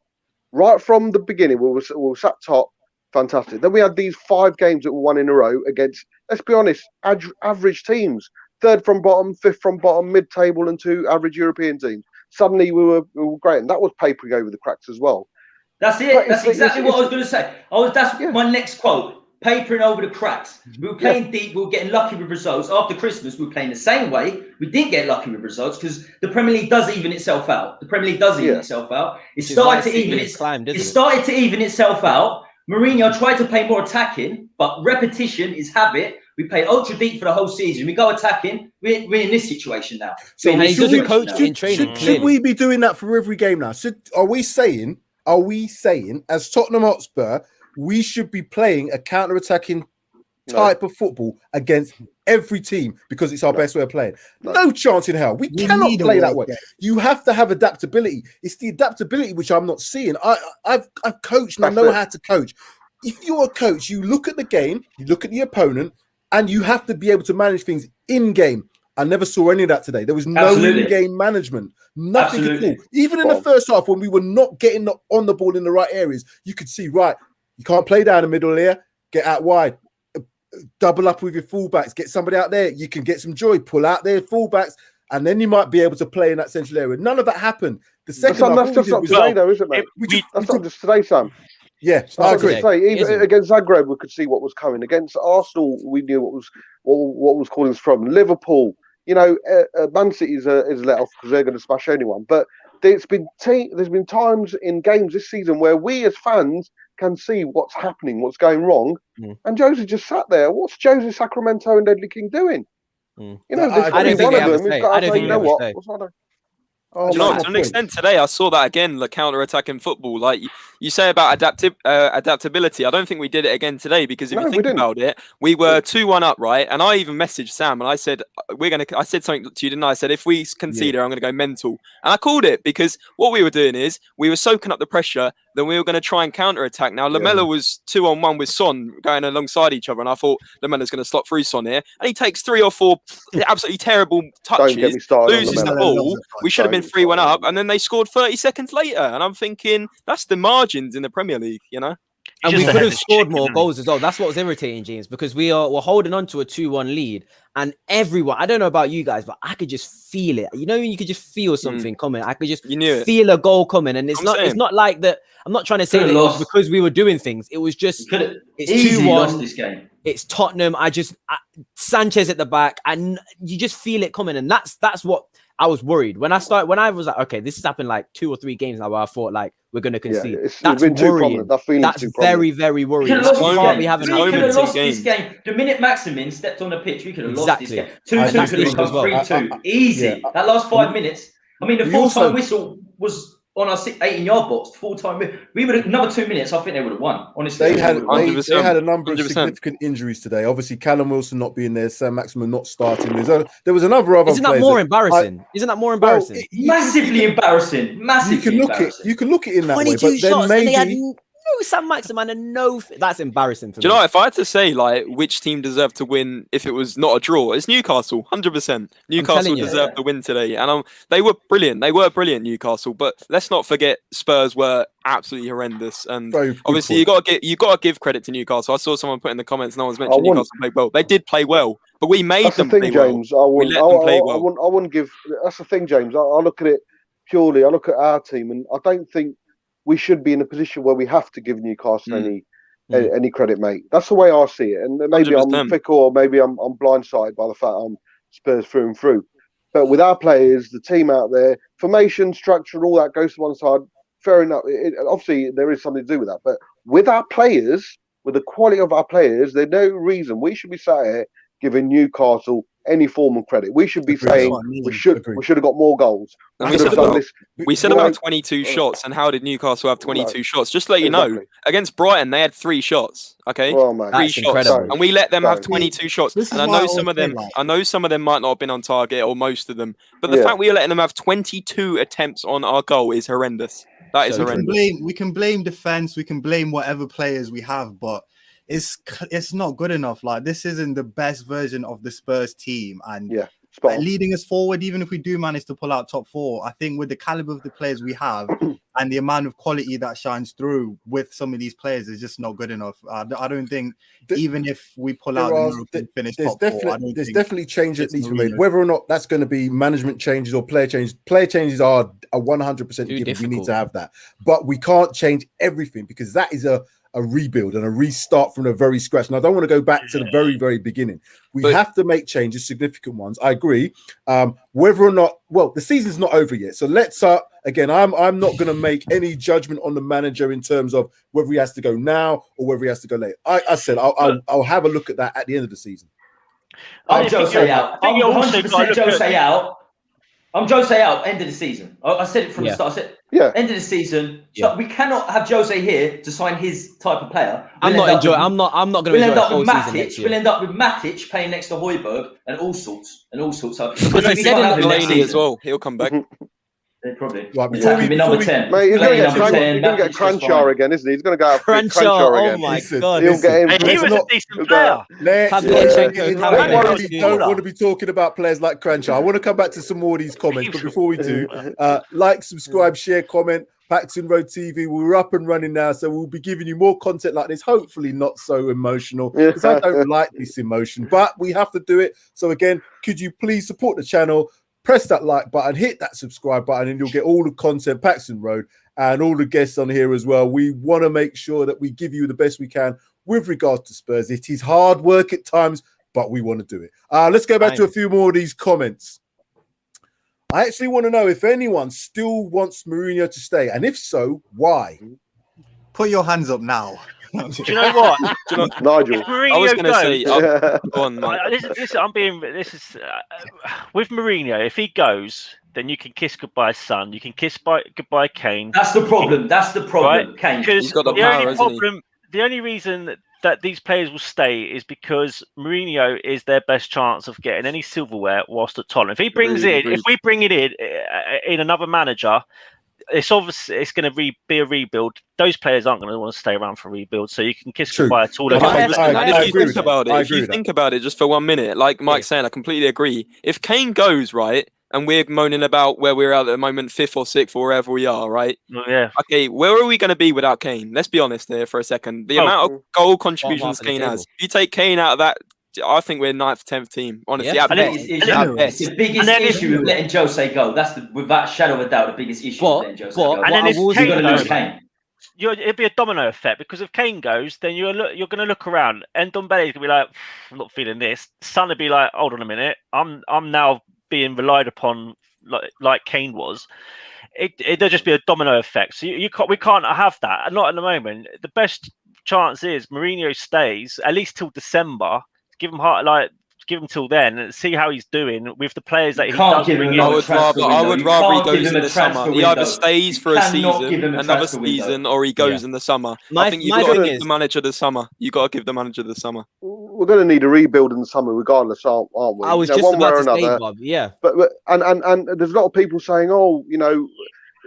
Right from the beginning, we were sat top, fantastic. Then we had these 5 games that were won in a row against, let's be honest, average teams. 3rd from bottom, 5th from bottom, mid-table, and 2 average European teams. Suddenly we were great, and that was papering over the cracks as well. That's it. That's exactly what I was going to say. That's my next quote. Papering over the cracks. We were playing deep. We were getting lucky with results. After Christmas, we were playing the same way. We didn't get lucky with results because the Premier League does even itself out. It started to even itself out. Mourinho tried to play more attacking, but repetition is habit. We play ultra deep for the whole season. We go attacking. We're in this situation now. So he doesn't coach in training. Should we be doing that for every game now? Are we saying, as Tottenham Hotspur, we should be playing a counter-attacking type of football against every team because it's our best way of playing? No chance in hell. We cannot play that way. You have to have adaptability. It's the adaptability which I'm not seeing. I've coached and I know how to coach. If you're a coach, you look at the game, you look at the opponent, and you have to be able to manage things in-game. I never saw any of that today. There was no in-game management. Nothing at all. Even in the first half, when we were not getting on the ball in the right areas, you could see, right, you can't play down the middle here. Get out wide. Double up with your fullbacks. Get somebody out there. You can get some joy. Pull out their fullbacks, and then you might be able to play in that central area. None of that happened. The second half, that's just not today, though, isn't it? That's not just today, Sam. Yeah, I I was going agree. to say, even against Zagreb, we could see what was coming. Against Arsenal, we knew what was calling us from. Liverpool, you know, Man City is let off because they're going to smash anyone. But there's been times in games this season where we as fans can see what's happening, what's going wrong, and Jose just sat there. What's Jose, Sacramento, and Deadly King doing? You know, there's probably one of them who's got to say, you know what? What's that? Do you know what, to an extent today, I saw that again, the counter-attacking football. Like you say about adaptability, I don't think we did it again today because if you think about it, we were 2-1 up, right? And I even messaged Sam and I said, I said something to you, didn't I? I said, if we concede, I'm going to go mental. And I called it because what we were doing is we were soaking up the pressure, then we were going to try and counter-attack. Now, Lamela was 2-on-1 with Son going alongside each other. And I thought Lamela's going to slot through Son here. And he takes 3 or 4 absolutely terrible touches, loses the ball. We should have been 3-1 up, and then they scored 30 seconds later. And I'm thinking, that's the margins in the Premier League, you know? And we could have scored more goals as well. That's what was irritating, James, because we're holding on to a 2-1 lead. And everyone, I don't know about you guys, but I could just feel it. You know, you could just feel something coming. I could just feel a goal coming. And it's not like that. I'm not trying to say that it was because we were doing things. It was just, it's 2-1. Lost this game. It's Tottenham. Sanchez at the back, and you just feel it coming. And that's what I was worried when I was like, okay, this has happened like 2 or 3 games now where I thought like we're going to concede. That's worrying. That's very, very worrying. We could have lost this game. The minute Maximin stepped on the pitch, we could have lost this game. 2-2 could have come 3-2. Easy. That last 5 minutes. I mean, the full-time whistle was on our 18-yard box. Full-time. We would have another 2 minutes. I think they would have won. Honestly, they had a number of significant injuries today. Obviously, Callum Wilson not being there, Sam Maximin not starting. There was another other. Isn't that more embarrassing? Isn't that more embarrassing? Massively embarrassing. Massively embarrassing. You can look at it in that way, 22 but shots, then maybe. And they had no Sam Maximin and no. That's embarrassing. Do you know what, if I had to say like which team deserved to win if it was not a draw, it's Newcastle, 100%. Newcastle deserved to win today, and they were brilliant. They were brilliant, Newcastle. But let's not forget Spurs were absolutely horrendous. And obviously you got to give credit to Newcastle. I saw someone put in the comments, no one's mentioned Newcastle played well. They did play well, but we made them play well. We let them play well. I wouldn't give. That's the thing, James. I look at it purely. I look at our team, and I don't think we should be in a position where we have to give Newcastle any credit, mate. That's the way I see it. And maybe 100%. I'm fickle, or maybe I'm blindsided by the fact I'm Spurs through and through. But with our players, the team out there, formation, structure, all that goes to one side. Fair enough. Obviously, there is something to do with that. But with our players, with the quality of our players, there's no reason we should be sat here giving Newcastle any form of credit. We should be saying we should have got more goals. We said about 22 shots, and how did Newcastle have 22 shots? Just to let you know, against Brighton they had 3 shots. Okay, 3 shots, incredible. And we let them have 22 shots. And I know some of them, might not have been on target, or most of them. But the fact we are letting them have 22 attempts on our goal is horrendous. That is horrendous. We can blame defense. We can blame whatever players we have, but it's not good enough. Like, this isn't the best version of the Spurs team, and leading us forward, even if we do manage to pull out top 4, I think with the caliber of the players we have and the amount of quality that shines through with some of these players is just not good enough. I don't think even if we pull out the finish top 4, there's definitely change that needs to be made. Whether or not that's going to be management changes or player changes are a 100% given. We need to have that, but we can't change everything because that is a rebuild and a restart from the very scratch. And I don't want to go back to the very, very beginning. We have to make changes, significant ones. I agree. Whether or not, the season's not over yet. So let's again, I'm not going to make any judgment on the manager in terms of whether he has to go now or whether he has to go later. I said I'll have a look at that at the end of the season. I'm Jose out. I'm 100% Jose out. I'm Jose out, end of the season. I said it from the start. I said, end of the season. So we cannot have Jose here to sign his type of player. I'm not going to enjoy the whole season next year. We'll end up with Matic playing next to Højbjerg and all sorts. So he said in Delaney as well. He'll come back. Probably. Right, number 10. Mate, he's going to get Cranchar again, isn't he? He's going to go out for Cranchar again. Oh my God. He'll get him. He was a decent player. Don't want to be talking about players like Cranchar. I want to come back to some more of these comments, but before we do, like, subscribe, share, comment. Paxton Road TV, we're up and running now, so we'll be giving you more content like this, hopefully not so emotional, because I don't like this emotion, but we have to do it. So again, could you please support the channel? Press that like button, hit that subscribe button, and you'll get all the content Paxton Road. and all the guests on here as well. We want to make sure that we give you the best we can with regards to Spurs. It is hard work at times, but we want to do it. Let's go back to a few more of these comments. I actually want to know if anyone still wants Mourinho to stay, and if so, why? Put your hands up now. Do you know what? Nigel, I was going to say, go on, Mike. This is with Mourinho. If he goes, then you can kiss goodbye, Son. You can kiss goodbye, Kane. That's the problem. That's the problem, right? Kane. Because he's got the power, hasn't he? The only reason that these players will stay is because Mourinho is their best chance of getting any silverware whilst at Tottenham. If he brings if we bring it in another manager, it's obviously it's going to be a rebuild. Those players aren't going to want to stay around for rebuild, so you can kiss goodbye to all of them. And if you think about it, think about it just for 1 minute, like Mike's saying, I completely agree. If Kane goes, right, and we're moaning about where we're at the moment, 5th or 6th or wherever we are, right? Yeah. Okay, where are we going to be without Kane? Let's be honest here for a second. The amount of goal contributions Kane has. If you take Kane out of that, I think we're 9th, 10th team. Honestly, it's the biggest issue with letting Jose go. That's without shadow of a doubt the biggest issue with letting Jose go. And then if you're going to lose Kane. It'd be a domino effect because if Kane goes, then you're going to look around. And Ndombele's going to be like, I'm not feeling this. Son would be like, hold on a minute, I'm now being relied upon like Kane was. There'll just be a domino effect. So we can't have that. Not at the moment. The best chance is Mourinho stays at least till December. Give him till then and see how he's doing with the players that he does bring in. I would rather he goes in the summer. He either stays for a season, another season, or he goes in the summer. I think you've got to give the manager the summer. You got to give the manager the summer. We're going to need a rebuild in the summer, regardless, aren't we? I was just about to say, Bob. Yeah, but and there's a lot of people saying, oh,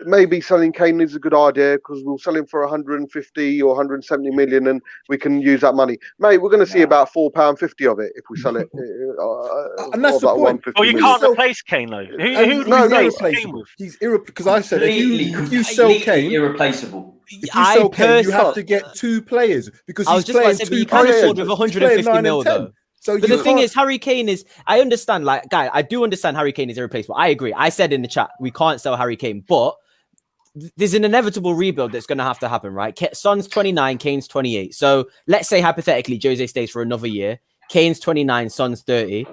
maybe selling Kane is a good idea because we'll sell him for 150 or 170 million and we can use that money. Mate, we're going to see about £4.50 of it if we sell it. And that's the point. Well, you can't replace Kane, though. Who irreplaceable. He's because I said if you sell Kane, irreplaceable. If you sell Kane, you have to get 2 players because he's playing 2 you can't afford with 150 mil though. So but the thing is, Harry Kane is. I understand, I do understand Harry Kane is irreplaceable. I agree. I said in the chat we can't sell Harry Kane, but there's an inevitable rebuild that's going to have to happen, right? Son's 29, Kane's 28. So let's say hypothetically Jose stays for another year. Kane's 29, Son's 30.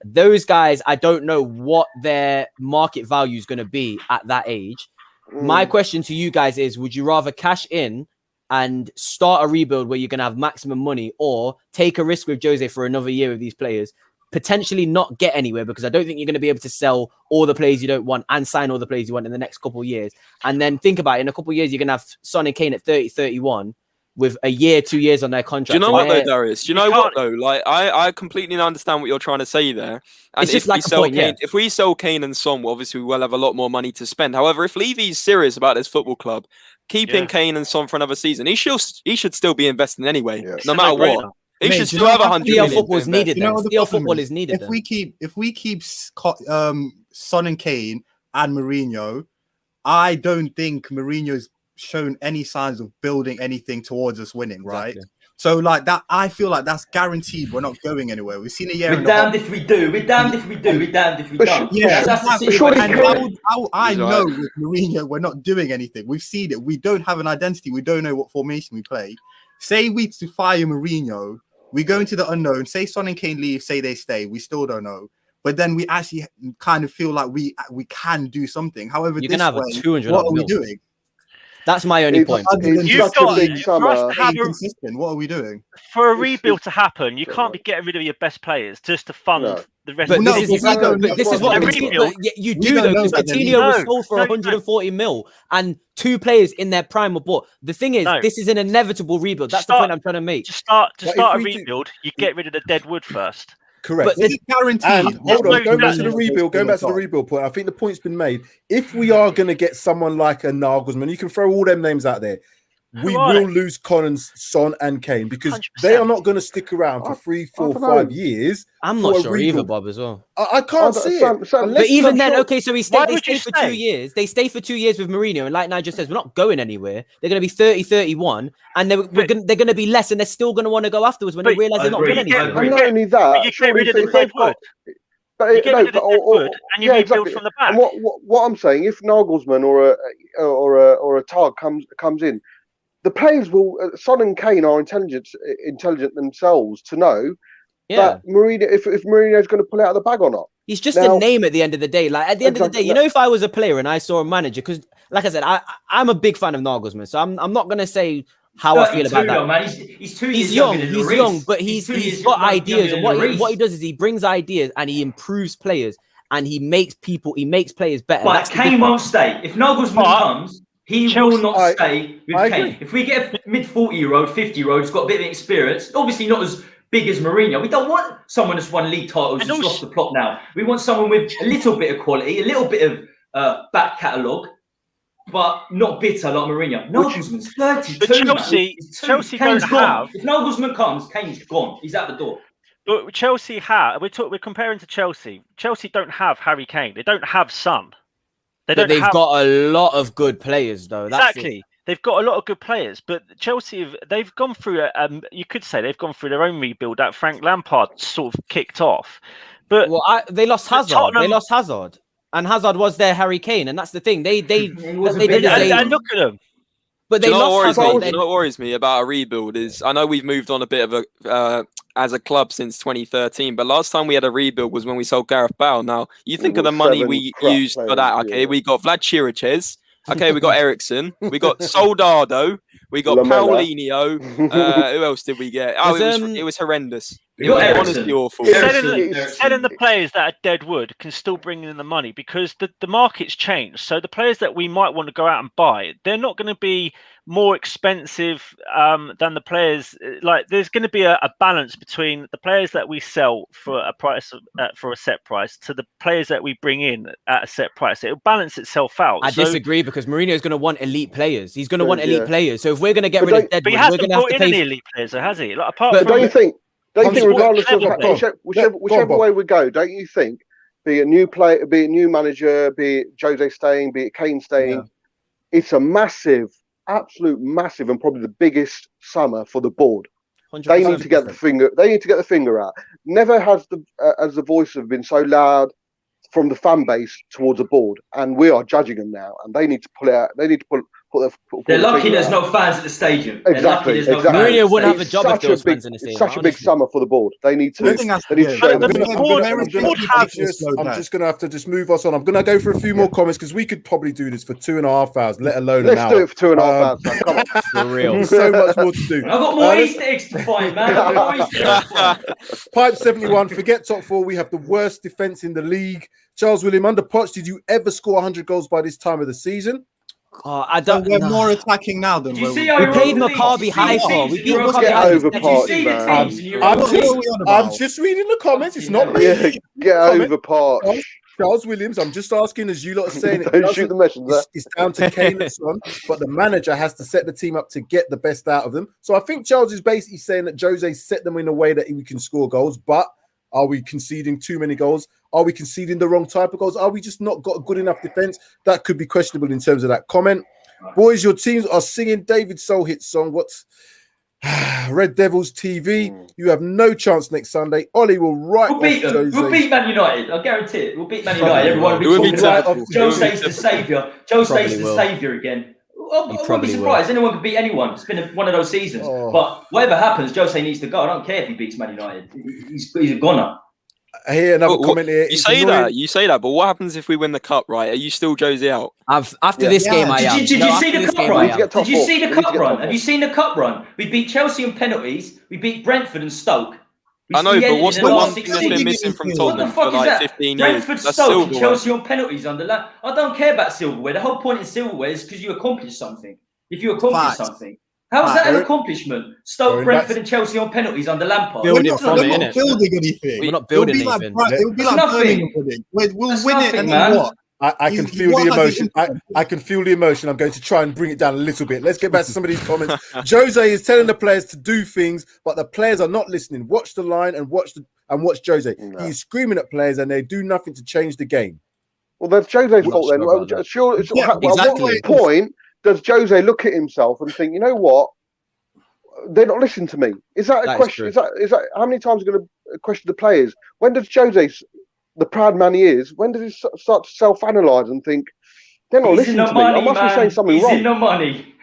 Those guys, I don't know what their market value is going to be at that age. My question to you guys is, would you rather cash in and start a rebuild where you're going to have maximum money, or take a risk with Jose for another year with these players, potentially not get anywhere because I don't think you're going to be able to sell all the players you don't want and sign all the players you want in the next couple of years. And then think about it, in a couple of years, you're going to have Son and Kane at 30, 31 with a year, 2 years on their contract. Do you know what though, Darius? Do you know what though? Like, I completely understand what you're trying to say there. And it's just like a point, if we sell Kane and Son, well, obviously we will have a lot more money to spend. However, if Levy's serious about this football club, keeping Kane and Son for another season, he should still be investing anyway, no matter what. He should still have 100 million. Football is needed. Football is needed. If we keep Son and Kane and Mourinho, I don't think Mourinho's shown any signs of building anything towards us winning, right? Exactly. So like that, I feel like that's guaranteed. We're not going anywhere. We've seen a year. We're damned if we do. We're damned if we do. We're damned if we don't. Yeah, I know with Mourinho, we're not doing anything. We've seen it. We don't have an identity. We don't know what formation we play. Say we to fire Mourinho, we go into the unknown. Say Son and Kane leave. Say they stay. We still don't know. But then we actually kind of feel like we can do something. However, you're gonna have a 200. What are we doing? That's my only point. You've got to have consistent. What are we doing? For a rebuild to happen, you can't be getting rid of your best players just to fund the rest. But of this is what you do though. Because Coutinho was sold for 140 mil, and 2 players in their prime were bought. The thing is, this is an inevitable rebuild. That's the point I'm trying to make. To start a rebuild, you get rid of the dead wood first. Correct. But it's guaranteed. Hold on, going back to the rebuild point, I think the point's been made. If we are going to get someone like a Nagelsmann, you can throw all them names out there. We will lose Collins, Son, and Kane because 100%. They are not going to stick around for 3, 4, 5 years. I'm not sure either, Bob, as well. I can't see it. But even then, okay, so they stay for 2 years. They stay for 2 years with Mourinho, and like Nigel says, we're not going anywhere. They're going to be 30, 31, and they're going to be less, and they're still going to want to go afterwards when they realise they're not going anywhere. And not only that, But you get rid of the dead wood and you rebuild from the back. And what I'm saying, if Nagelsmann or a Tag comes in, the players will. Son and Kane are intelligent themselves to know that Mourinho, if Mourinho's going to pull it out of the bag or not. He's just a name at the end of the day. Like at the end of the day, you know, if I was a player and I saw a manager, because like I said, I'm a big fan of Nagelsmann, so I'm not going to say how I feel about that. Though, man. He's 2 years young. Younger than He's Lloris. young, but he's got ideas, and what he does is he brings ideas and he improves players and he makes players better. But Kane won't stay. If Nagelsmann comes, he will not stay with Kane. If we get a mid-40-year-old, 50-year-old who's got a bit of experience, obviously not as big as Mourinho. We don't want someone that's won league titles and lost the plot now. We want someone with a little bit of quality, a little bit of back catalogue, but not bitter like Mourinho. Nagelsmann's 32. But Chelsea don't have. If Nagelsmann comes, Kane's gone. He's out the door. But Chelsea have. We're comparing to Chelsea. Chelsea don't have Harry Kane. They don't have Son. They've got a lot of good players, though. Exactly. They've got a lot of good players, but Chelsea, they've gone through, you could say they've gone through their own rebuild that Frank Lampard sort of kicked off. But they lost Hazard. They lost Hazard. And Hazard was their Harry Kane. And that's the thing. They did and look at them. But they lost Hazard. You know what worries me about a rebuild is, I know we've moved on a bit of a as a club since 2013, but last time we had a rebuild was when we sold Gareth Bale. Now, you think of the money we used for that, okay? We got Vlad Chiriches. Okay, we got Ericsson, we got Soldado, we got Paulinho. Who else did we get? Oh, it was horrendous. It was honestly awful. Selling the players that are dead wood can still bring in the money because the market's changed. So the players that we might want to go out and buy, they're not going to be more expensive than the players. Like there's going to be a balance between the players that we sell for a price for a set price to the players that we bring in at a set price. It'll balance itself out. I disagree because Mourinho's going to want elite players. He's going to want elite players. So if we're going to get rid of dead wood, we're going to have to pay any elite players, has he? Like apart from, don't you think? Regardless of whichever way we go, don't you think? Be it new player, be it new manager, be it Jose staying, be it Kane staying, it's a massive, absolute massive, and probably the biggest summer for the board. 100%. They need to get the finger. They need to get the finger out. Never has the voice have been so loud from the fan base towards the board, and we are judging them now, and they need to pull it out. They need to pull they're lucky there's no fans at the stadium. Exactly. Mourinho wouldn't have a job if there was fans in the stadium. It's such a big summer for the board. They need to. I'm just going to have to move us on. I'm going to go for a few more comments because we could probably do this for 2.5 hours, let alone an hour. Let's do it for 2.5 hours. Man. Come on, for real. So much more to do. I've got more Easter eggs to find, man. Pipe 71. Forget top four. We have the worst defense in the league. Charles William, under Poch, did you ever score 100 goals by this time of the season? I don't. We're more attacking now than we played Maccabi Haifa. We beat Maccabi Haifa. I'm just reading the comments. It's not me. Yeah, get over Poch. Charles Williams, I'm just asking, as you lot are saying, don't shoot the messenger. It's down to Kane and Son, but the manager has to set the team up to get the best out of them. So I think Charles is basically saying that Jose set them in a way that we can score goals, but are we conceding too many goals? Are we conceding the wrong type of goals? Are we just not got a good enough defense? That could be questionable in terms of that comment. Boys, your teams are singing David Soulhit's song. What's Red Devils TV? You have no chance next Sunday. Ollie will we'll beat them. We'll beat Man United. I guarantee it. We'll beat Man United. Everyone will be talking about Jose's the saviour. Jose's the saviour again. I wouldn't be surprised. Anyone could beat anyone. It's been one of those seasons. But whatever happens, Jose needs to go. I don't care if he beats Man United. He's a goner. I hear another comment here. You say that, but what happens if we win the cup, right? Are you still Jose out? After this game, I am. Did you see the cup run? Did you see the cup run? Have you seen the cup run? We beat Chelsea on penalties. We beat Brentford and Stoke. I know, but what's the one thing that's been missing from Tottenham for like 15 years? Brentford, Stoke, and Chelsea on penalties under that. I don't care about silverware. The whole point in silverware is because you accomplish something. If you accomplish something. How is that an accomplishment? Stoke, Brentford, and Chelsea on penalties under Lampard. We're not building anything. We're not building anything. It would be like Birmingham winning. We'll win it, and then what? I can feel the emotion. I can feel the emotion. I'm going to try and bring it down a little bit. Let's get back to some of these comments. Jose is telling the players to do things, but the players are not listening. Watch the line and watch Jose. No. He's screaming at players, and they do nothing to change the game. Well, that's Jose's fault then. Exactly. At what point does Jose look at himself and think, you know what? They're not listening to me. Is that a question? Is that how many times are going to question the players? When does Jose the proud man he is, when does he start to self-analyse and think, they're not listening to me? I must be saying something wrong. He's in the money.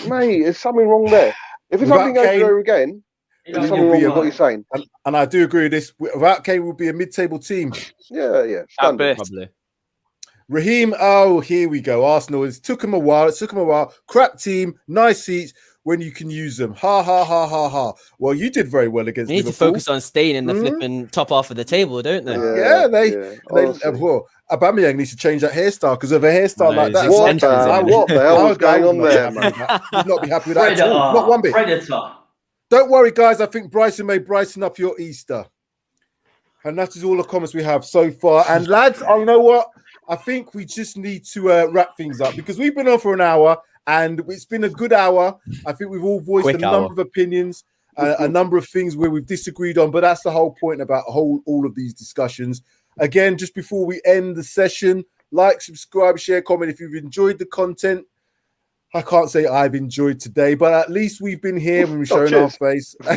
Mate, there's something wrong there. If it's something goes there again, there's something wrong with what you're saying. And I do agree with this. Without Kane, we'll be a mid-table team. Yeah. Standard. Probably. Raheem, oh, here we go. Arsenal. It took him a while. Crap team, nice seats when you can use them. Ha, ha, ha, ha, ha. Well, you did very well against They need Liverpool. to focus on staying in the flipping top half of the table, don't they? Well, Aubameyang needs to change that hairstyle because of a hairstyle like that. What the hell was going on there, man? You'd not be happy with that at all. Not one bit. Predator. Don't worry, guys. I think Bryson may brighten up your Easter. And that is all the comments we have so far. And lads, you know what? I think we just need to wrap things up because we've been on for an hour and it's been a good hour. I think we've all voiced a number of opinions, a number of things where we've disagreed on, but that's the whole point about all of these discussions. Again, just before we end the session, like, subscribe, share, comment if you've enjoyed the content. I can't say I've enjoyed today, but at least we've been here and we've shown our face. I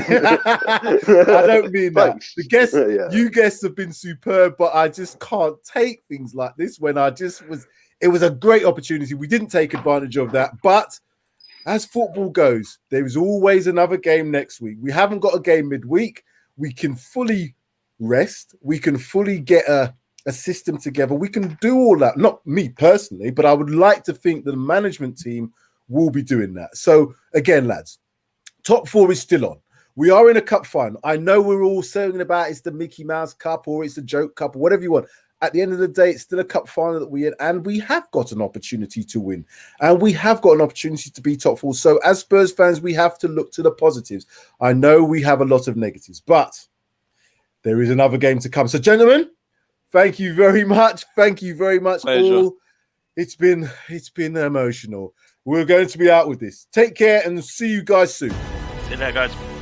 don't mean that. The guests, you guests have been superb, but I just can't take things like this when it was a great opportunity. We didn't take advantage of that. But as football goes, there is always another game next week. We haven't got a game midweek. We can fully rest. We can fully get a system together. We can do all that. Not me personally, but I would like to think that the management team will be doing that. So again, lads, top four is still on. We are in a cup final. I know we're all saying about it's the Mickey Mouse Cup or it's the Joke Cup or whatever you want. At the end of the day, it's still a cup final that we're in, and we have got an opportunity to win, and we have got an opportunity to be top four. So as Spurs fans, we have to look to the positives. I know we have a lot of negatives, but there is another game to come. So gentlemen, thank you very much. Thank you very much. All. It's been emotional. We're going to be out with this. Take care and see you guys soon. See you there, guys.